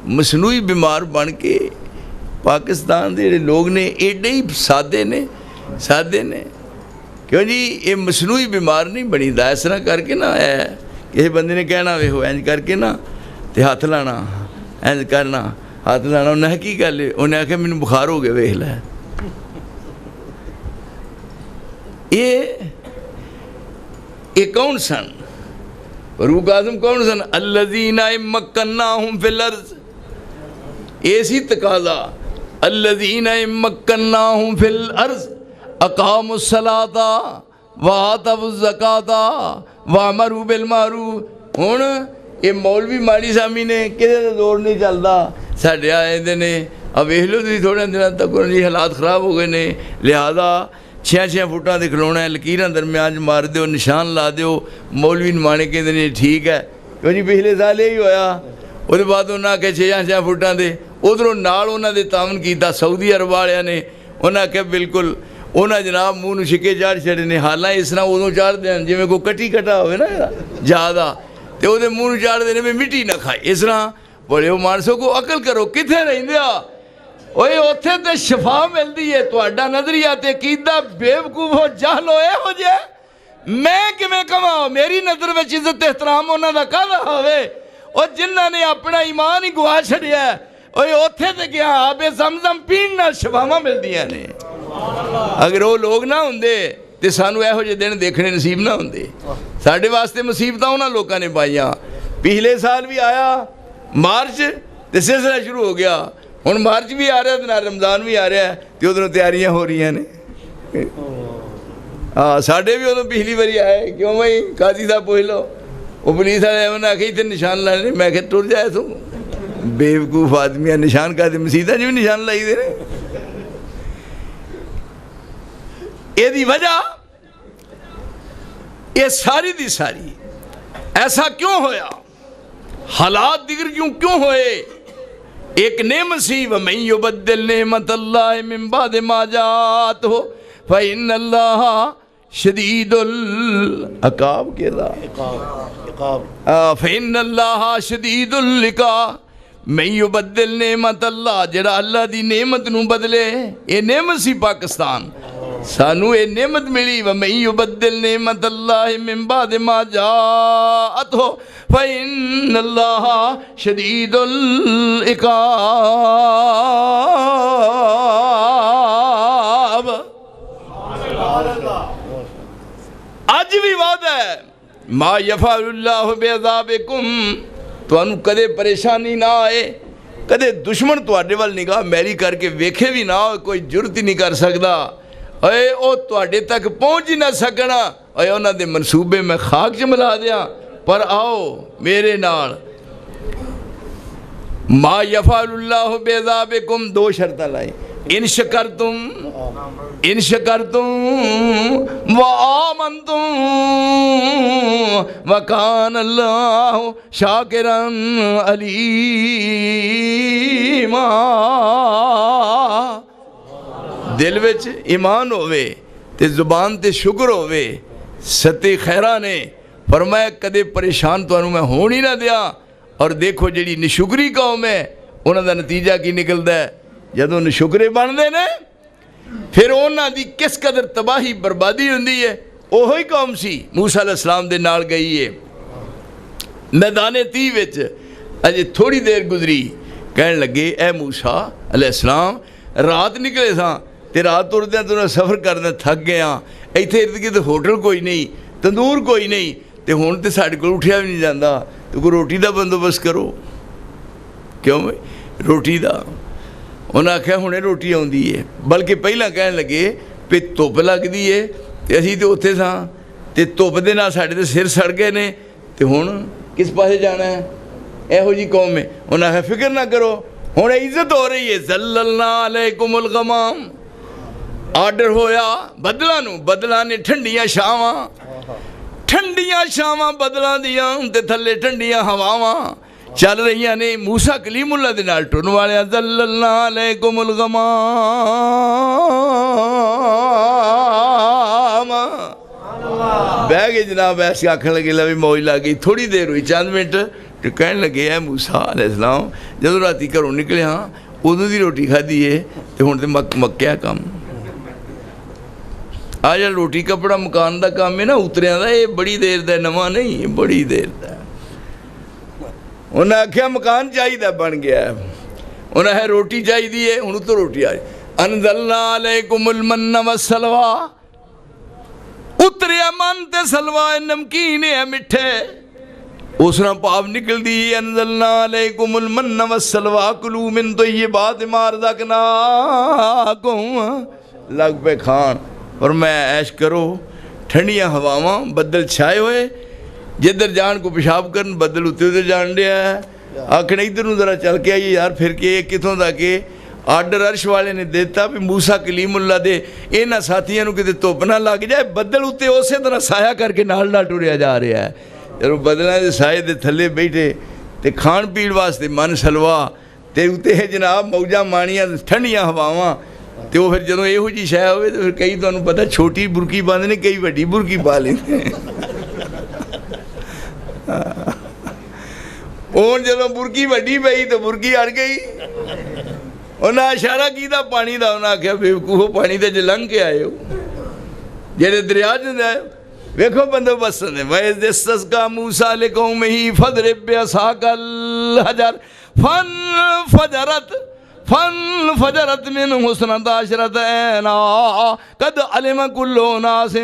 مصنوعی بیمار بن کے پاکستان دے لوگ نے ایڈے ہی سادے نے کیوں جی یہ مصنوعی بیمار نہیں بنی دا، اس طرح کر کے نہ ہے کسی بندے نے کہنا وے ہو اینج کر کے نا تے ہاتھ لانا، اینج کرنا ہاتھ لانا، انہیں کی گل ہے؟ انہیں آخیا مینوں بخار ہو گیا ویکھ لے۔ یہ کون سن؟ فاروق اعظم کون سن؟ الذین مکناہم فی الارض، ایسی تقاضا، الذین مکناہم فی الارض اقاموا الصلاۃ وآتوا الزکاۃ وامروا بالمعروف۔ ہن یہ مولوی ماڑی سامی نے کدے دا دور نہیں چلدا، ساڈے آئے دے نے، اب ویکھ لو تسی تھوڑے دنوں تک جی حالات خراب ہو گئے نے، لہذا 6 فٹاں دے کھلونا ہے، لکیراں درمیان مار دیو، نشان لا دیو، مولوی نمانے کہندے نے ٹھیک ہے۔ کیوں جی پچھلے سال یہی ہویا، اس دے بعد انہاں کہ 6 فٹاں دے، ادھروں نال انہاں دے تعاون کیتا سعودی عرب والےاں نے، انہاں کہ بالکل انہاں جناب منہ نوں چھکے چاڑ چھڑے نے، حالاں اس طرح ادوں چاڑ دین جویں کوئی کٹی کٹا ہوئے نا جہادا، تے او دے منہ نوں چاڑ دے مٹی نہ کھائے، اس طرح بڑے ہو مانسو کو عقل کرو، کتھے رہندے آ؟ اوئے اوتھے تے شفا ملدی ہے، تہاڈا نظریہ تے عقیدہ بیوقوف ہو جہل ہوئے ہو جائے، میں کیویں کہاں؟ میری نظر وچ عزت احترام انہاں دا کہدا ہوے، او جنہاں نے اپنا ایمان ہی گوا چھڑیا ہے، اوئے اوتھے تے کیا آب زمزم پین نال شفاواں ملدیاں نے۔ اگر وہ لوگ نہ ہوندے تے سانو ایہو جے دن دیکھنے نصیب نہ ہوندے، ساڈے واسطے مصیبتاں انہاں لوکاں نے پائیاں۔ پچھلے سال بھی آیا مارچ تے سلسلہ شروع ہو گیا، ہن مارچ بھی آ رہا ہے تے رمضان بھی آ رہا ہے تے ادھروں تیاریاں ہو رہی نے۔ ہاں ساڈے بھی ادھر پچھلی باری آئے، کیوں بھائی قاضی صاحب پوچھ لو، وہ پولیس والے انہیں آخی تے نشان لانے، میں کہ ٹر جائے تو بیوقوف آدمیاں نشان کا دے، مسیداں جو بھی نشان لائی دے رہے۔ یہ دی وجہ یہ ساری دی ساری ایسا کیوں ہویا؟ حالات دیگر کیوں ہوئے؟ ایک نعمت سی، وَمَن يُبَدِّلْ نِعْمَةَ اللَّهِ مِن بَعْدِ مَا جَاءَتْهُ فَإِنَّ اللَّهَ شَدِيدُ العقاب کہتا، فَإِنَّ اللَّهَ شَدِيدُ العقاب۔ مَن يُبَدِّلْ نِعْمَةَ اللَّهِ، جڑا اللہ دی نعمت نو بدلے، یہ نعمت سی پاکستان، سانو یہ نعمت ملی وَمَن يُبَدِّلْ نِعْمَتَ اللَّهِ مِن بَعْدِ مَا جَاءَتْهُ فَإِنَّ اللَّهَ شَدِيدُ العقاب۔ آج بھی وعدہ ہے ما یفعل اللہ بعذابکم، تو انہوں کدے پریشانی نہ آئے، کدے دشمن تو آڈے وال نگاہ میری کر کے ویکھے بھی نہ ہو، کوئی جرت ہی نہیں کر سکتا، اے او تو آڈے تک پہنچ ہی نہ سکنا، اے انہاں دے منصوبے میں خاک چملا دیا، پر آؤ میرے نال ما یفعل اللہ بعذابکم، دو شرطہ لائیں، ان شکرتم وآمنتم وکان اللہ شاکرا علیما۔ دل وچ ایمان ہوئے تے زبان تے شکر ہوئے، ستے خیرہ نے فرمایا کدے پریشان تو انہوں میں ہون ہی نہ دیا۔ اور دیکھو جڑی نشکری قوم ہے انہوں دا نتیجہ کی نکلتا ہے، جدوں نشکرے بن دے نے پھر انہاں دی کس قدر تباہی بربادی ہوندی ہے۔ اوہی قوم سی موسیٰ علیہ السلام دے نال گئی ہے میدان تی وچ، اجے تھوڑی دیر گزری کہنے لگے اے موسیٰ علیہ السلام رات نکلے ساں تے رات اردے تو نہ سفر کرنے تھک گئے ہاں، ایتھے ارد گرد ہوٹل کوئی نہیں، تندور کوئی نہیں، تے ہون تے ساڈے کول اٹھیا بھی نہیں جاندا، تو کوئی روٹی دا بندوبست کرو۔ کیوں بھائی روٹی دا؟ انہاں آکھیا ہنے روٹی آوندی ہے، بلکہ پہلا کہنے لگے پہ دھوپ لگدی ہے تے اسی تے اوتھے ساں تے دھوپ دے نال ساڈے تے سر سڑ گئے نے، تے ہن کس پاسے جانا ہے؟ ایہو جی قوم ہے۔ انہاں آکھیا فکر نہ کرو، ہن عزت ہو رہی ہے، ذللنا علیکم الغمام، آرڈر ہویا بدلہ نو، بدلہ نے ٹھنڈیاں شاواں بدلہ دیاں تے تھلے ٹھنڈیاں ہواواں چل رہی نے۔ موسیٰ کلیم اللہ دے نال ٹرن والے ذللنا علیکم الغمام، بہ گئے جناب، ایسے آکھنے لگے لوی موج لگ گئی، تھوڑی دیر ہوئی چند منٹ، تو کہنے لگے اے موسیٰ علیہ السلام جدو راتی گھروں نکلے ہاں ادو دی روٹی کھادی ہے تے ہن تے مکیا کم، آج روٹی کپڑا مکان دا کام ہے نا اتریاں دا، یہ بڑی دیر دا نواں نہیں، بڑی دیر دا۔ انہاں آکھیا مکان چاہیے بن گیا ہے، انہاں ہے روٹی چاہیے ہے، انہوں تو روٹی آئی۔ انزلنا علیکم المن والسلوى، اتریا من تے سلوہ نمکین ہے مٹھے، اس نے پاپ نکل دی۔ انزلنا علیکم المن والسلوى کلوا من طیبات ما رزقناکم، لگ پہ کھان اور میں عیش کرو، ٹھنڈیاں ہواواں، بدل چھائے ہوئے، جدھر جان کو پیشاب کرن بدل اتر جان دیا ہے، آکھنے ادھر نو ذرا چل کے آئیے یار، پھر کے کتوں دا کہ آرڈر عرش والے نے دیتا بھی موسیٰ کلیم اللہ دے انہاں ساتھیاں نو کتے توپ نہ لگ جائے، بدل اتنے اسی طرح سایہ کر کے نال ٹریا جا رہا ہے۔ جب بدلاں دے سائے دے تھلے بیٹھے تے کھان پین واسطے من سلوا تے اتنے جناب موجاں مانیاں ٹھنڈیاں ہواواں، تے وہ پھر جدوں یہو جی شے ہوئے تو پھر کئی تانوں پتہ چھوٹی برکی باندھے نے، کئی وڈی برکی پا لیندے ہیں۔ ہن جدوں برکی وڈی پئی تو برکی اڑ گئی، انہاں اشارہ کیتا پانی دا، انہاں آکھیا بیوقوفو پانی تے لنگھ کے آئے ہو، جڑے دریا چ آئے ویکھو بندوبست نے۔ وَإِذِ اسْتَسْقَىٰ مُوسَىٰ لِقَوْمِهِ فَاضْرِب بِّعَصَاكَ الْحَجَرَ فَانْفَجَرَتْ مِنْهُ اثْنَتَا عَشْرَةَ عَيْنًا قَدْ عَلِمَ كُلُّ أُنَاسٍ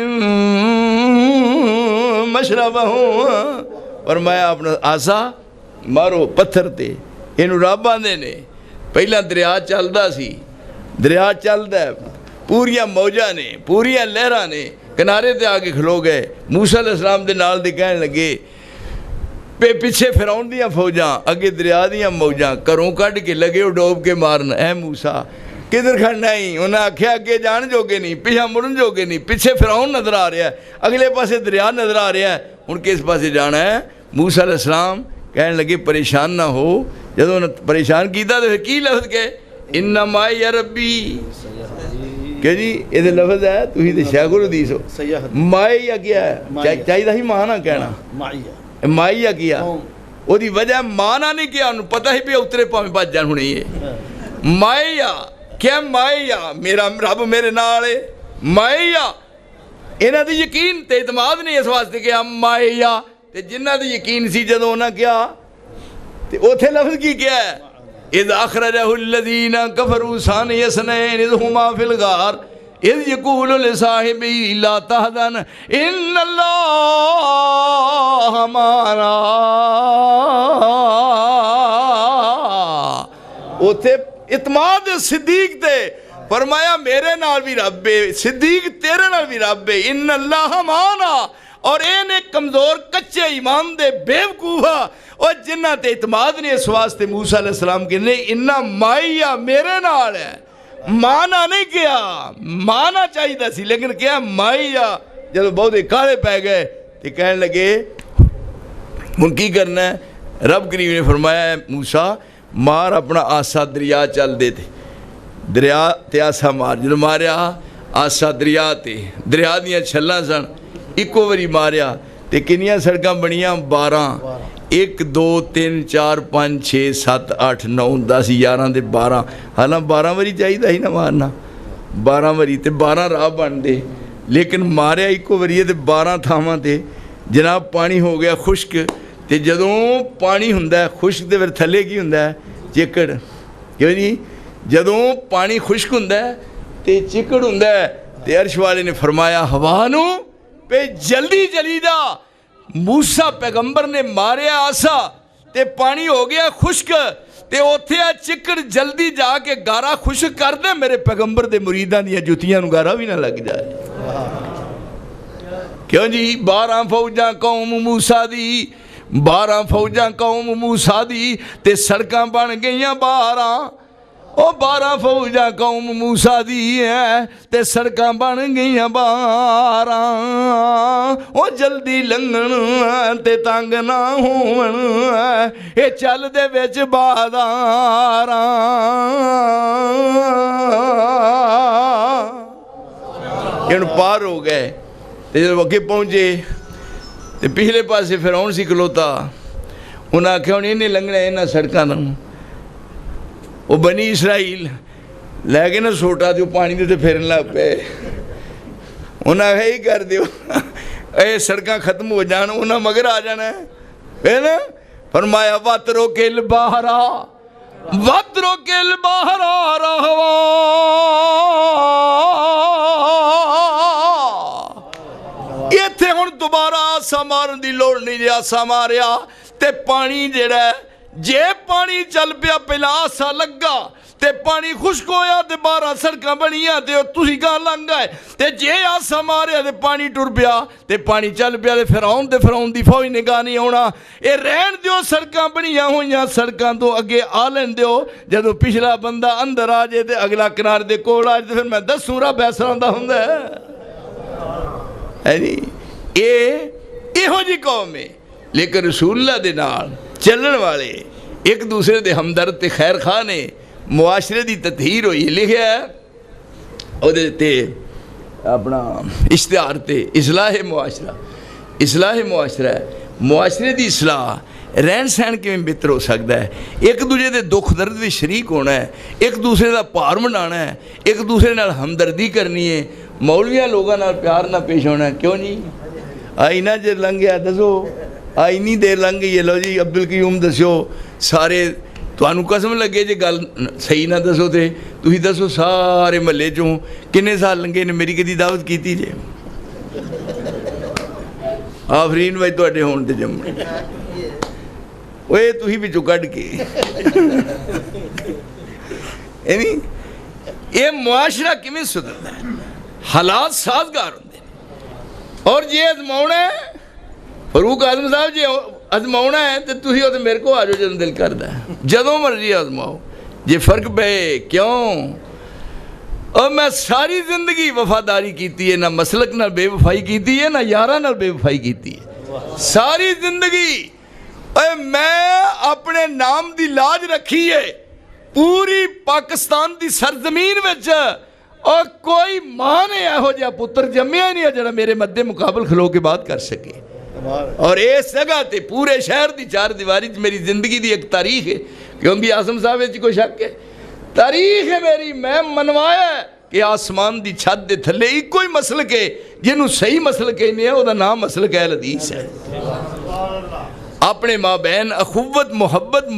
مَشْرَبَهُمْ، فرمایا اپنا آسا مارو پتھر تے، انہوں رب آندے نے۔ پہلا دریا چلدا سی، دریا چلدا ہے، پوریاں موجاں نے، پوریاں لہراں نے، کنارے تے آگے کھلو گئے، موسیٰ علیہ السلام دے نال دے کہنے لگے پیچھے فرعون دیاں فوجاں، اگے دریا دیاں موجاں، کروں کڈ کے لگے ڈوب کے مارن۔ اے موسیٰ کدھر کھڑنا ہی؟ انہاں آکھیا اگے جان جوگے نہیں، پیچھے مڑن جوگے نہیں، پیچھے فرعون نظر آ رہا ہے، اگلے پاسے دریا نظر آ رہا ہے، ہن کس پاسے جانا ہے؟ موسیٰ علیہ السلام کہنے لگے پریشان نہ ہو، جدوں پریشان کیتا تو کی لفظ کہے ان معی ربی، کہ جی یہ لفظ ہے تھی تو شیخ الحدیث ہو، معی یا کیا ہے چاہیے ہی ماں نہ کہنا، مائی یا کیا وہ دی وجہ مانا نہیں کیا، انہوں پتہ ہی بھی اترے پاویں بچ جان ہونے یہ مائی یا کیا، مائی یا میرا رب میرے نال ہے، مائیا انہاں دی یقین تے اعتماد نہیں اس واسطے کہا مائیا تے جنہاں دی یقین سی جدوں انہاں کیا تے اوتھے لفظ کی کیا ہے اذ اخرجہ الذین کفروا ثانی اثنین اذ ہما فی الغار اذ یقول لصاحبہ لا تحزن ان اللہ معنا اوتھے اعتماد صدیق تے فرمایا میرے نال بھی رب ہے صدیق تیرے نال بھی رب ہے ان اللہ معنا اور اینے کمزور کچے ایمان دے بیوقوفا اور جنہ تے اعتماد نے اس واسطے موسیٰ علیہ السلام کے لئے انہا مائیا میرے نال ہے مانا نہیں کیا مانا چاہیے تھا سی لیکن کیا مائیا جب بہت کالے پہ گئے تو کہنے لگے ان کی کرنا ہے رب کریم نے فرمایا ہے موسیٰ مار اپنا آسا دریا چل دے تھے دریا تے آسا مار جب ماریا آسا دریا تے دریا دیا چھلا سن ایکو وری ماریا تے کنیاں سڑکاں بنیاں 12 1 2 3 4 5 6 7 8 9 10 11 تے 12 حالاں 12 وری چاہیے ہی نہ مارنا 12 وری تے 12 راہ بن دے لیکن ماریا ایکو وری تے 12 تھاواں تے جناب پانی ہو گیا خشک تے جدوں پانی ہوندا ہے خشک دے پھر تھلے کی ہوندا ہے چکڑ کیوں جی جدوں پانی خشک ہوندا ہے تے چکڑ ہوندا ہے تے عرش والے نے فرمایا ہوا نو پہ جلدی چلی جا موسیٰ پیغمبر نے ماریا آسا تے پانی ہو گیا خشک تے اوتھے چکڑ جلدی جا کے گارا خشک کر دے میرے پیغمبر دے مریداں دیا جوتیاں نو گارا بھی نہ لگ جائے کیوں جی 12 فوجاں قوم موسیٰ دی 12 فوجاں قوم موسیٰ دی تے سڑکاں بن گئیاں 12 او 12 فوجاں قوم موسیٰ دی ہیں تے سڑکاں بن گئیاں 12 او جلدی لنگن تے تنگ نہ ہون اے چل دے وچ بازار ان پار ہو گئے تے جب وقت پہنچے تے پہلے پاسے فرعون سی کھلوتا انہاں کہا انہیں لنگنا ہے انہاں سڑکاں نہ وہ بنی اسرائیل لے کے نا سوٹا دیو پانی دیتے پھرن لگ پہ انہاں ہے ہی کر دیو اے سڑکاں ختم ہو جانا انہاں مگر آ جانا ہے نا فرمایا وَاتْرُو کِل بَحْرَا وَاتْرُو کِل بَحْرَا رَحْوَا یہ تھے ہن دوبارہ آسا مارن دی لوڑ نہیں جے آسا ماریا تے پانی جڑا ہے جے پانی چل پیا پہلا آسا لگا تے پانی خشک ہویا تے 12 سڑکاں بنیاں تے تسی گاہ لنگ گئے تے جے آسا ماریا تے پانی ٹر پیا تے پانی چل پیا تے فرعون دی فوج نے گاہ نہیں ہونا اے رہن دیو سڑکاں بنیاں ہویاں سڑکاں تو اگے آلن دیو جدو پچھلا بندہ اندر آ جائے تے اگلا کنار دے کول آ جائے تے پھر میں 10 سورہ بیسران دا ہوں ہے جی اے ہو جی قوم ہے لیکن رسول اللہ دے نال چلن والے ایک دوسرے دے ہمدرد تے خیر خواہ نے معاشرے دی تطہیر ہوئی لکھیا ہے او دے تے اپنا اشتہار تے اصلاح معاشرہ ہے معاشرے دی اصلاح رہن سہن کے میں بہتر ہو سکتا ہے ایک دوسرے دے دکھ درد بھی شریک ہونا ہے ایک دوسرے دا پار منانا ہے ایک دوسرے نال ہمدردی کرنی ہے مولویاں لوگاں نال پیار نہ پیش ہونا ہے کیوں نہیں آئینہ جے لنگ گیا دسو آئینی دیر لنگ گئی ہے لو جی عبدالقیوم دسو سارے توانو قسم لگے جے گل صحیح نہ دسو تے تو ہی دسو سارے ملے چوں کنے سال لنگے نے میری کدی دعوت کیتی جے آفرین بھائی تو اڈے ہون تے جمع اوے تو ہی بھی چکڑ کے یعنی یہ معاشرہ کمیں سدھرتا ہے حالات سازگار ہوندے اور یہ ازماؤنا ہے فاروق اعظم صاحب جی ازماؤنا ہے تو تھی ہوتے میرے کو آجو جدوں دل کردا ہے جدوں مرضی ازماؤ یہ فرق پہ کیوں اور میں ساری زندگی وفاداری کیتی ہے نہ مسلک نہ بے وفائی کیتی ہے نہ یارہ نہ بے وفائی کیتی ہے ساری زندگی میں اپنے نام دی لاج رکھی ہے پوری پاکستان دی سرزمین وچ اور کوئی ماں نے ہو جا پتر جمعہ نہیں ہے جڑا میرے مدے مقابل کھلو کے بات کر سکے اور اس جگہ تے پورے شہر دی 4 دیواری میری زندگی دی ایک تاریخ ہے کیوں بھی آسم صاحب کوئی شک ہے تاریخ ہے میری میں منوایا ہے کہ آسمان دی چھت دے تھلے ایک کوئی مسلک ہے جنہوں صحیح مسلک کہنے ہیں، وہ دا نام مسلک اہل حدیث ہے۔ اپنے ماں بہن اخوت محبت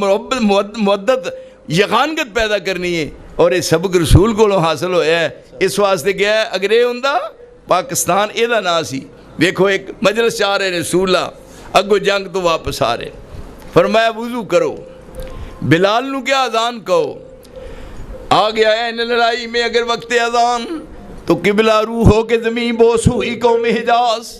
مودت یقانگت پیدا کرنی ہے، اور یہ سبق رسول کو حاصل ہویا ہے۔ اس واسطے گیا ہے اگر یہ ہوندہ پاکستان یہ دا نا سی۔ دیکھو ایک مجلس چاہ رہے رسول اللہ اگو جنگ تو واپس آ رہے، فرمایا وضو کرو، بلال نو کیا اذان کہو، آ گیا ہے ان لڑائی میں اگر وقت اذان تو قبلہ روح ہو کے زمین بوس ہوئی قوم حجاز،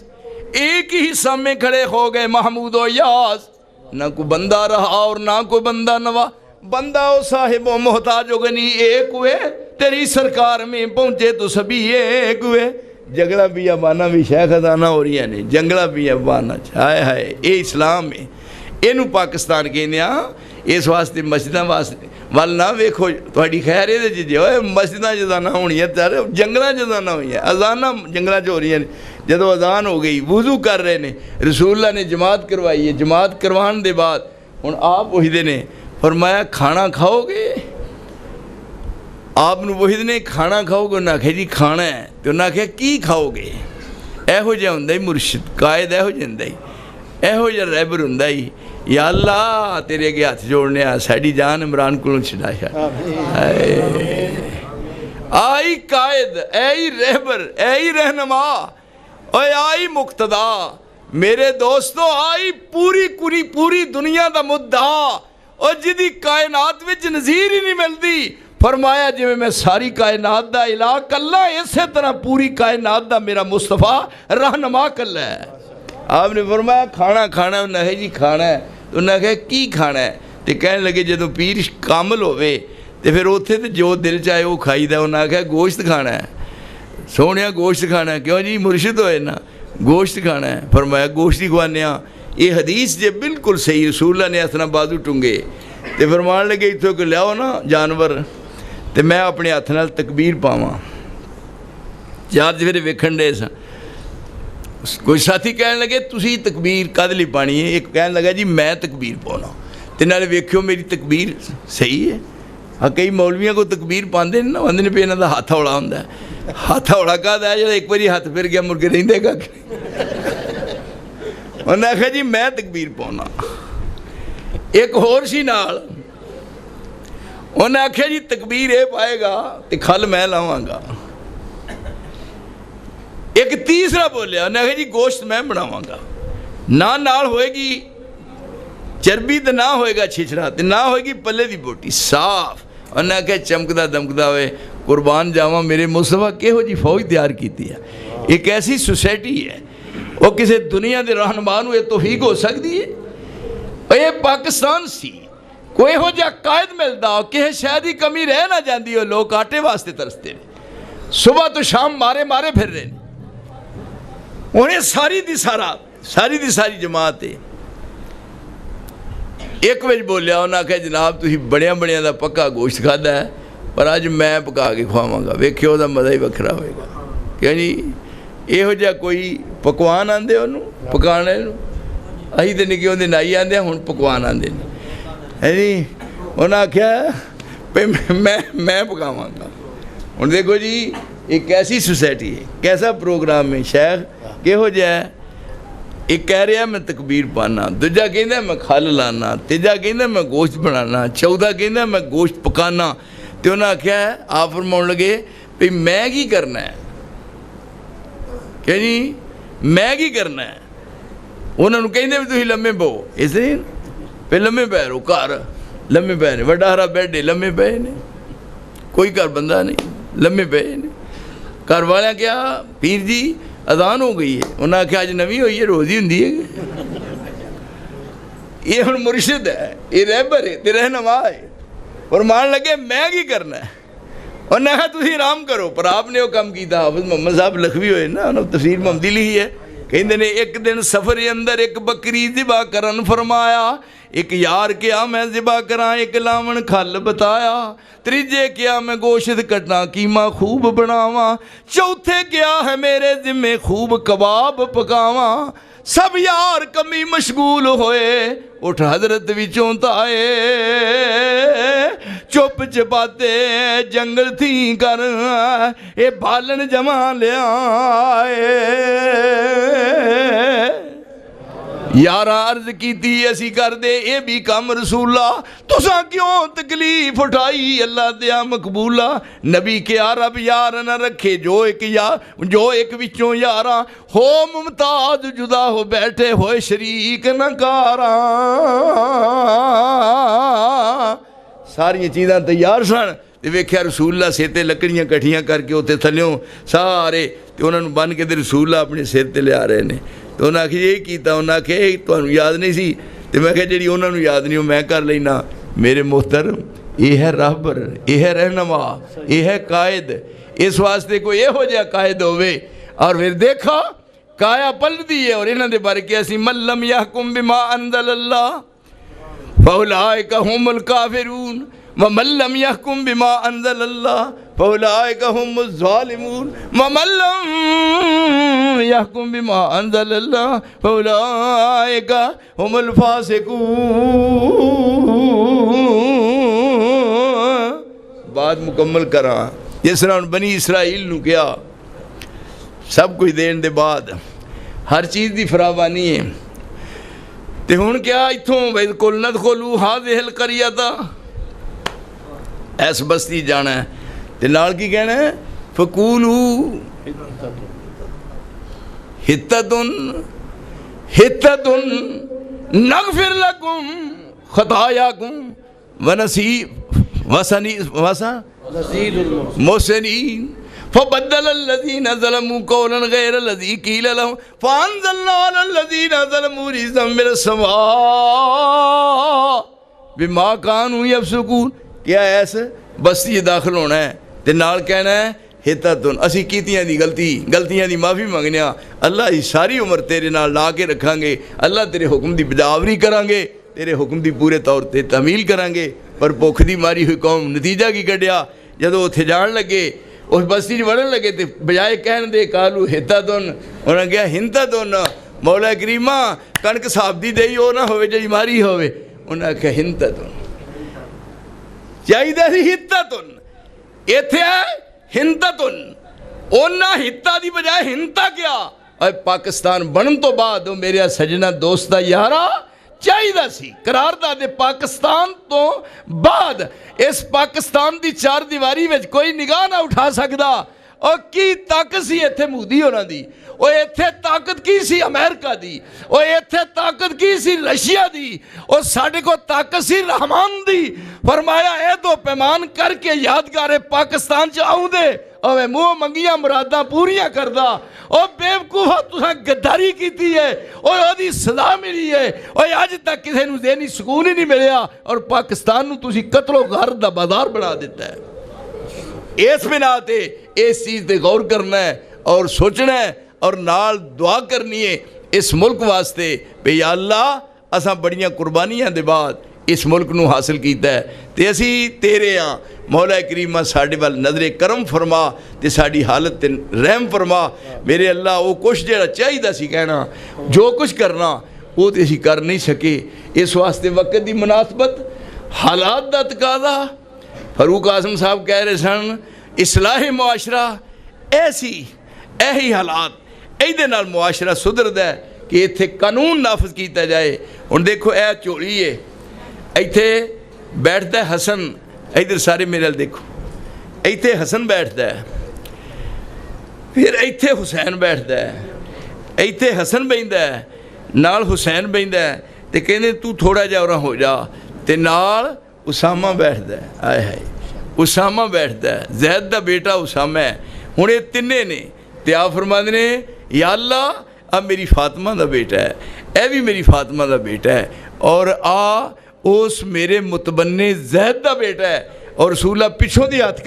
ایک ہی حصہ میں کھڑے ہو گئے محمود و یاز، نہ کوئی بندہ رہا اور نہ کوئی بندہ نوا، بندہ و صاحب و محتاج و غنی ایک ہوئے، تیری سرکار میں پہنچے تو سبھی ایک ہوئے۔ جنگلہ بھی ابانا بھی شیخ خزانہ ہو رہی ہے نہیں، جنگلہ بھی ابانا چھائے ہے، اے اسلام ہے، اینو پاکستان کے نیا اس واسطے مسجدہ واسطے والنا ویکھو تھوڑی خیر ہے جی ہوئے مسجدہ جزانہ ہونی ہے، جنگلہ جزانہ ہوئی ہے، اذانہ جنگلہ جو ہو رہی ہے۔ جدو اذان ہو گئی وضو کر رہے نے، رسول اللہ نے جماعت کروائی ہے، جماعت کروان دے بعد ہن آپ وحید نے فرمایا کھانا کھاؤ گے؟ آپ نے وحید نے کھانا کھاؤ گے؟ انہاں کہا جی کھانا ہے، تو انہاں کہا کی کھاؤ گے؟ ایہو جا ہندائی مرشد قائد، ایہو جا ہندائی، ایہو جا رہبر ہندائی، یا اللہ تیرے کے ہاتھ جوڑنے آ ساڑی جان عمران کلوں چھڑایا، آئی قائد، اے رہبر، اے رہنما، اے آئی مقتدا، میرے دوستو آئی پوری دنیا دا مدعا، اور جدی کائنات وچ نظیر ہی نہیں ملدی، فرمایا جی میں ساری کائنات دا الہ کلہ، اسی طرح پوری کائنات دا میرا مصطفیٰ رہنما کلہ ہے۔ آپ نے فرمایا کھانا انہوں نے کہا جی کھانا ہے، تو انہوں نے کہا کی کھانا ہے؟ تو کہنے لگے جدو پیر کامل ہوئے تو پھر اتھے تو جو دل چاہے وہ کھائی دا، انہوں نے کہا گوشت کھانا ہے، سونیا گوشت کھانا ہے، کیوں جی مرشد ہوئے نا گوشت کھانا ہے، فرمایا گوشت ہی کھوانے ہاں۔ یہ حدیث جے بالکل صحیح، رسول اللہ نے اپنا بازو ٹنگے تو فرمان لگے اتھو کہ لیاؤ نا جانور تو میں اپنے ہاتھ نال تکبیر پاواں، چار پھر ویکھن دے سا کوئی ساتھی کہنے لگے تسی تکبیر کد لی پانی ہے، ایک کہنے لگا جی میں تکبیر پانا، تو نالے ویکھو میری تکبیر صحیح ہے۔ ہاں کئی مولویاں کو تکبیر پاندے نا، اندھنے پہ انہاں دا ہاتھ ہوڑا ہوندہ ہے، ہاتھ ہوڑا کہا دا ہے جب ایک باری ہاتھ پھر گیا مرکے نہیں دے گا، انہوں نے کہا جی میں تکبیر پانا۔ ایک اور سی نال انہوں نے کہا جی تکبیر اے پائے گا تو کھل میں لاواں گا۔ ایک تیسرا بولیا انہوں نے کہا جی گوشت میں بناواں گا، نہ نال ہوئے گی چربی تو نہ ہوئے گا چھچڑا، تو نہ ہوئے گی پلے دی بوٹی صاف۔ انہوں نے کہا چمکدہ دمکدہ ہوئے قربان جاواں میرے مصطفیٰ کہو جی فوج تیار کیتی ہے۔ ایک ایسی سوسائٹی ہے وہ کسی دنیا دے رہنمان ہوئے توفیق ہو سکتی ہے؟ اور یہ پاکستان سی کوئی ہو جا قائد ملدا ہو کہ شاید ہی کمی رہ نہ جاندی ہو، لوگ آٹے واسطے ترستے ہیں، صبح تو شام مارے پھر رہے ہیں، انہیں ساری دی ساری جماعت ہے۔ ایک وجہ بولیا انہوں نے کہا جناب تھی بڑیاں دا پکا گوشت کھادا ہے پر آج میں پکا کے کھواواں گا، ویکھیو دا مزہ ہی وکھرا ہوئے گا۔ کہ جی یہ ہو جا کوئی پکوان آندے انہوں پکانے انہوں اہی تے نکی ہوندے نائی آندے ہون پکوان آندے ہے جی، انہوں نے کہا میں پکاواں گا۔ انہوں دیکھو جی ایک ایسی سوسائٹی ہے، کیسا پروگرام ہے، شیخ کہ ہو جائے ایک کہہ رہا ہے میں تکبیر پانا، دوجا کہنا ہے میں کھال لانا، تیجا کہنا ہے میں گوشت بنانا، چودہ کہنا ہے میں گوشت پکانا، تو انہوں نے کیا ہے آپ فرماؤں لگے پہ میں کی کرنا ہے، کہ جی میں کی کرنا ہے، انہوں نے کہنے بھی تو ہی لمحے بہو اس لیے پہ لمحے پہرو کار لمحے پہنے وڈارا بیڈے لمحے پہنے کوئی کار بندہ نہیں لمحے پہنے کار والا کیا پیر جی اذان ہو گئی ہے، انہوں نے کہا آج نوی ہوئی ہے روزی ہندی ہے، یہ ہن مرشد ہے، یہ رہبر ہے، یہ رہنما ہے، اور مان لگے میں کی کرنا ہے، اور نہ کہا تُسی آرام کرو، پر آپ نے وہ کام کیتا، حافظ محمد صاحب لکھوی ہوئے نا، انہوں تفسیر محمدی لکھی ہے، کہندے نے ایک دن سفر اندر ایک بکری ذبح کرن فرمایا، ایک یار کیا میں ذبح کراں ایک لاون کھل بتایا، تریجے کیا میں گوشت کٹنا قیمہ خوب بناواں، چوتھے کیا ہے میرے ذمے خوب کباب پکاواں، سب یار کمی مشغول ہوئے اٹھ حضرت وچوں تائے چپ چپاتے جنگل تھی کر اے بالن جمع لے آئے یارا عرض کیتی ایسی کر دے اے بھی کام رسولہ تساں کیوں تکلیف اٹھائی اللہ دیا مقبولہ نبی کے عرب یار نہ رکھے جو ایک وچوں یارا ہو ممتاز جدا ہو بیٹھے ہوئے شریک نہ کارا ساری چیزاں تیار سن تے ویکھیا رسول اللہ سر تے لکڑیاں کٹھیاں کر کے اوتے تھلیوں سارے تے انہاں نوں بن کے تے رسول اللہ اپنے سر تے لے آ رہے نے تو انہاں آکھیا یہ کیتا انہاں آکھیا تانوں یاد نہیں سی تے میں کہا جڑی انہاں نوں یاد نہیں میں کر لینا میرے محترم یہ ہے راہبر یہ ہے رہنما یہ ہے قائد اس واسطے کوئی یہ ہو جائے قائد ہوئے اور پھر دیکھا کایا پلٹ دی ہے اور انہاں دے بارے کیا سی من لم یحکم بما انزل اللہ فاولئک هم الکافرون ومن لم يحكم بما انزل الله فاولئك هم الظالمون ومن لم يحكم بما انزل الله فاولئك هم الفاسقون بات مکمل کراں جس طرح بنی اسرائیل نو کیا سب کچھ دین دے بعد ہر چیز دی فراوانی ہے تے ہن کیا ایتھوں وَإِذْ قُلْنَا ادْخُلُوا هَٰذِهِ الْقَرْيَةَ ایس بستی جانا ہے تے نال کی کہنا ہے فَقُولُوا حِتَّةٌ نَغْفِرْ لَكُمْ خَطَايَاكُمْ وَنَزِيدُ الْمُحْسِنِينَ فَبَدَّلَ الَّذِينَ ظَلَمُوا قَوْلًا غَيْرَ الَّذِي قِيلَ لَهُمْ فَأَنزَلْنَا عَلَى الَّذِينَ ظَلَمُوا رِجْزًا مِّنَ السَّمَاءِ بِمَا كَانُوا يَفْسُقُونَ کیا ایسا بستی داخل ہونا ہے تے نال کہنا ہے حِتَّةٌ اسی کیتیاں دی غلطیاں دی معافی مانگنیا اللہ ہی ساری عمر تیرے نال لا کے رکھاں گے اللہ تیرے حکم دی بجاوری کران گے تیرے حکم دی پورے طور تے تعمیل کران گے پر بھوک دی ماری ہوئی قوم نتیجہ کی کڈیا جدو اتھے جان لگے اس بستی وڑن لگے تے بجائے کہن دے کالو حِتَّةٌ انہاں کہا حِنتَةٌ مولا کریمہ کنک صاحب دی دئی ہو نہ ہوئے جی ماری ہوئے انہاں کہا حِنتَةٌ چاہیے سی حِتَّةٌ ایتھے ہے حِنتَةٌ اونا حِتّہ دی بجائے ہنتا کیا اور پاکستان بنن تو بعد میرے سجنہ دوستہ یارا چاہیے سی قرار دے پاکستان تو بعد اس پاکستان دی چار دیواری میں کوئی نگاہ نہ اٹھا سکدا اور کی طاقت سی ایتھے مودی ہونا دی اور ایتھے طاقت کی سی امریکہ دی اور ایتھے طاقت کی سی رشیا دی اور ساڑھے کو طاقت سی رحمان دی فرمایا اے دو پیمان کر کے یادگار پاکستان چاہوں دے اور منہ منگیاں مراداں پوریاں کردہ اور بیوقوفہ تساں گداری کیتی ہے اور آدھی سزا ملی ہے اور آج تک کسی نو ذہنی سکون ہی نہیں ملیا اور پاکستان نو تسی قتل و غارت دا بازار بنا دیتا ہے اس بنا تے اس چیز تے غور کرنا ہے اور سوچنا ہے اور نال دعا کرنی ہے اس ملک واسطے پہ یا اللہ اساں بڑیاں قربانیاں دے بعد اس ملک نو حاصل کیتا ہے تے اسی تیرے ہاں مولا کریمہ ساڑھے وال نظر کرم فرما تے ساڑھی حالت تے رحم فرما میرے اللہ وہ کچھ جڑا چاہیے سی کہنا جو کچھ کرنا وہ تے اسی کر نہیں سکے اس واسطے وقت دی مناسبت حالات دا تقاضا فاروق اعظم صاحب کہہ رہے سن اصلاح معاشرہ ایسی ایہی حالات ایدے نال معاشرہ سدرد ہے کہ ایتھے قانون نافذ کیتا جائے ان دیکھو اے چوڑی ہے ایتھے بیٹھتا ہے حسن ایدھر سارے میرے دیکھو ایتھے حسن بیٹھتا ہے پھر ایتھے حسین بیٹھتا ہے ایتھے حسن بیندہ ہے نال حسین بیندہ ہے تے کہنے تو تھوڑا جا اور ہو جا تے نال اسامہ بیٹھتا ہے آئے ہائے اسامہ بیٹھتا ہے زید دا بیٹا اسامہ ہے ہونے تنے نے تے آپ فرماتے نے یا اللہ اب میری فاطمہ دا بیٹا ہے اے بھی میری فاطمہ دا بیٹا ہے اور اس میرے متبنے زید دا بیٹا ہے اور رسول اللہ پچھوں دی ہاتھ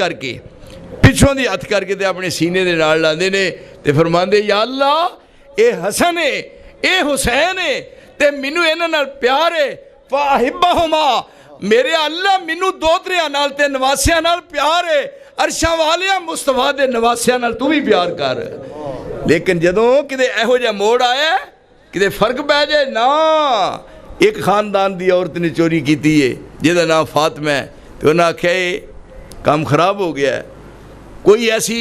کر کے تے اپنے سینے دے نال لاندے نے تے فرماندے یا اللہ اے حسن ہے اے حسین ہے تے منو انہاں نال پیار ہے فاحبہما میرے اللہ منو دوتریاں نال تے نواسیاں نال پیار ہے عرشاں والیاں مصطفیٰ دے نواسیاں نال تو بھی پیار کر لیکن جدوں کدے ایہو جا موڑ آیا کتے فرق پہ جائے نا ایک خاندان دی عورت نے چوری کیتی ہے جہاں نام فاطمہ ہے تو انہوں نے آکھیا یہ کام خراب ہو گیا ہے کوئی ایسی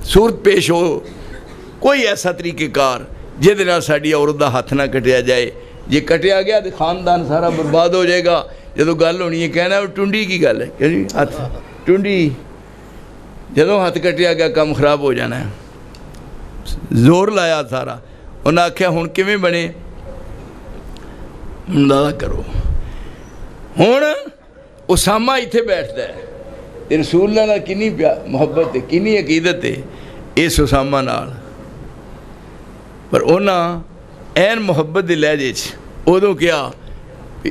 صورت پیش ہو کوئی ایسا طریقہ کار جہدے نال ساڈی عورت دا ہاتھ نہ کٹیا جائے جے کٹیا گیا تو خاندان سارا برباد ہو جائے گا جدو گل ہونی ہے کہنا وہ ٹنڈی کی گل ہے کہ جی ہاتھ ٹنڈی جدو ہاتھ کٹیا گیا کام خراب ہو جانا ہے زور لایا سارا انہوں نے آکھیا ہن کیویں بنے اندازہ کرو ہن اسامہ ایتھے بیٹھتا ہے تے رسول اللہ نال کنی محبت ہے کنی عقیدت ہے اس اسامہ نال پر انہاں این محبت دے لہجے ادو کیا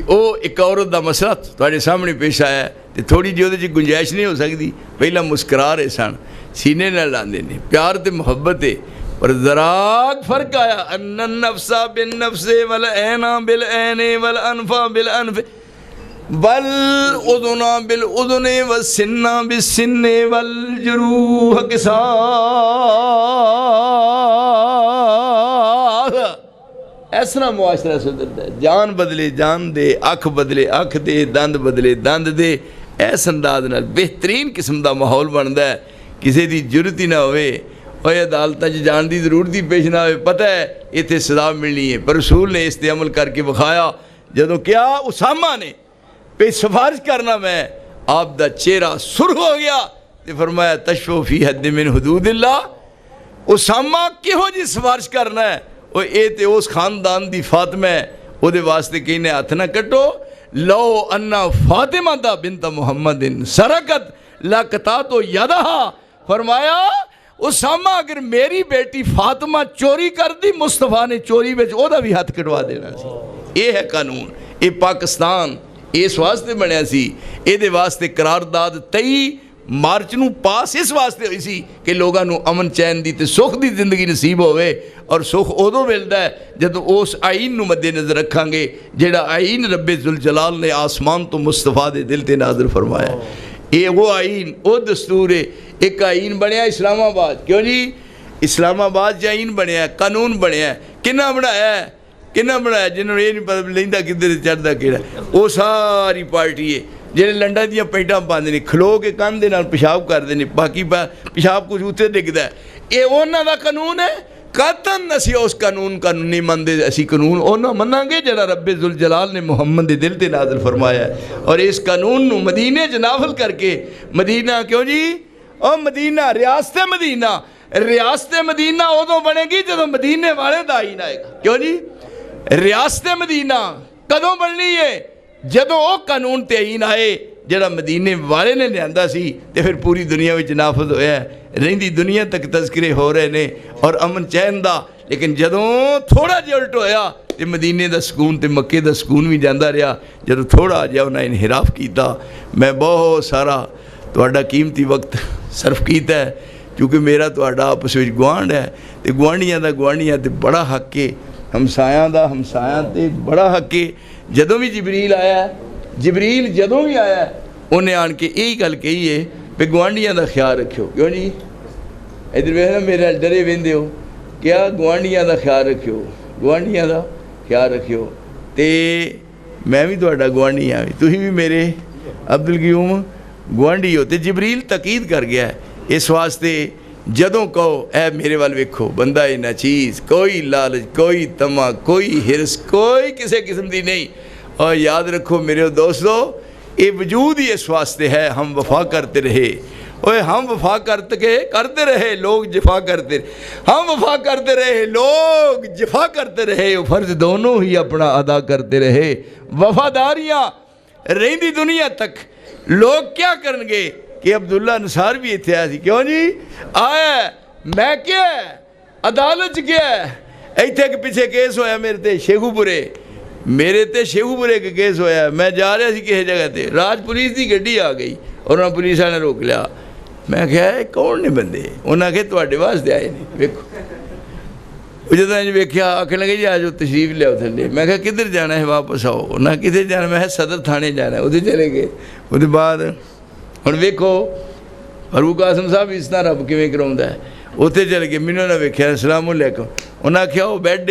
او ایک عورت دا مسئلہ تھوڑے سامنے پیش آیا تے تھوڑی جی وہ گنجائش نہیں ہو سکتی پہلا مسکرا رہے سن سینے نہ لاندے نے پیار تے محبت ہے پر ذراک فرق آیا ان النفس بالنفس والعین بالعین والانف بالانف والاذن بالاذن والسن بالسن والجروح قصاص اس طرح معاشرہ سدرتا ہے جان بدلے جان دے اکھ بدلے اکھ دے دند بدلے دند دے اس انداز نال بہترین قسم دا ماحول بنتا ہے کسی دی جرت ہی نہ ہوئے اور عدالتاں جان دی ضرورت ہی پیش نہ ہوئے پتہ ہے اتنے سزا ملنی ہے پر رسول نے اس تے عمل کر کے بخایا جدوں کیا اسامہ نے پہ سفارش کرنا میں آپ دا چہرہ سرخ ہو گیا تے فرمایا تشفو فی حد من حدود اللہ اسامہ کیوں جی سفارش کرنا ہے وہ اے تے اس خاندان دی فاطمہ ہے وہ دے واسطے کہنے ہاتھ نہ کٹو لو انا فاطمہ دا بنت محمد سرقت لقطعت یدہا فرمایا اسامہ اگر میری بیٹی فاطمہ چوری کر دی مصطفیٰ نے چوری وچ او دا بھی ہاتھ کٹوا دینا سی یہ ہے قانون یہ پاکستان اس واسطے بنیا سی اے دے واسطے قرارداد 23 مارچ نو پاس اس واسطے ہوئی سی کہ لوگاں نو امن چین دی تے سکھ دی زندگی نصیب ہوئے اور سکھ ادو ملتا ہے جدو اس آئین نو مد نظر رکھاں گے جیڑا آئین رب ذوالجلال نے آسمان تو مصطفیٰ دے دل تے نازل فرمایا یہ وہ آئین وہ دستور ہے ایک آئین بنیا اسلام آباد کیوں جی اسلام آباد جو آئین بنیا ہے قانون بنیا ہے کنہ بنایا ہے کنہ بنایا جنہوں نے یہ نہیں پتہ لیندہ کدھر چڑھتا کیڑا وہ ساری پارٹی ہے جنہیں لنڈا دیا پیٹاں پاندے نہیں کھلو کے کان دے نال پیشاب کر دے نہیں باقی پیشاب کچھ اتنے ڈگدا ہے یہ انہاں دا قانون ہے قطعاً اسی اس قانون نہیں مندے اسی قانون انہاں مناں گے جڑا رب ذوالجلال نے محمد دے دل تے نازل فرمایا ہے اور اس قانون نو مدینے چ نافذ کر کے مدینہ کیوں جی او مدینہ ریاست مدینہ ادو بنے گی جدو مدینے والے دا آئین آئے گا کیوں جی ریاست مدینہ کدوں بننی ہے جدو او قانون تے آئین آئے جڑا مدینے والے نے لیاندا سی تے پھر پوری دنیا وچ نافذ ہویا ہے رہندی دنیا تک تذکرے ہو رہے نے اور امن چین دا لیکن جدوں تھوڑا جہا الٹ ہویا تے مدینے دا سکون تے مکے دا سکون بھی جاندا رہا جدوں تھوڑا جہا انہاں انحراف کیتا میں بہت سارا تہاڈا قیمتی وقت صرف کیتا ہے کیونکہ میرا تہاڈا آپس وچ گوانڈ ہے تے گوانڈیاں تے بڑا حق ہے ہمسایاں تے بڑا حق ہے جدوں بھی جبریل آیا جبریل جدوں بھی آیا انہیں آن کے یہی گل کہی ہے کہ گوانڈیاں دا خیال رکھو کیوں جی ادھر ویکھنا میرے ڈرے ویندے ہو کیا گوانڈیاں دا خیال رکھو تے میں بھی تہاڈا گوانڈی ہاں تسی بھی میرے عبدالقیوم گوانڈی ہو تے جبریل تقید کر گیا ہے اس واسطے جدوں کہو اے میرے وال ویکھو بندہ نہ چیز کوئی لالچ کوئی طمع کوئی حرص کوئی کسی قسم دی نہیں اور یاد رکھو میرے دوستو یہ وجود ہی اس واسطے ہے ہم وفا کرتے رہے ہم وفا کرتے رہے لوگ جفا کرتے ہم وفا کرتے رہے لوگ جفا کرتے رہے فرض دونوں ہی اپنا ادا کرتے رہے وفاداریاں رہندی دنیا تک لوگ کیا کرن گے کہ عبداللہ نثار بھی اتنے آیا سی کیوں جی آیا میں کیا ہے عدالت کیا ہے ایتھے کے پیچھے کیس ہویا میرے تے شیخو پورے کے کیس ہویا میں جا رہا سی کسی جگہ تے راج پولیس دی گڈی آ گئی اور انہاں پولیس نے روک لیا میں کہا ہے کون نے بندے انہاں کہ تواڈے واسطے آئے نہیں ویکھو جدوں ویکھیا آکھن لگے جی آجو تشریف لیاؤ تھلے میں کہا کدھر جانا ہے واپس آؤ انہاں کدھر جانا میں صدر تھانے جانا ہے ادھر چلے گئے اس بعد ہن ویکھو فاروق اعظم صاحب اس طرح رب کیویں کراوندا ہے اتنے چل کے مینوں نہ ویکھیا السلام علیکم انہاں آکھیا وہ بیڈ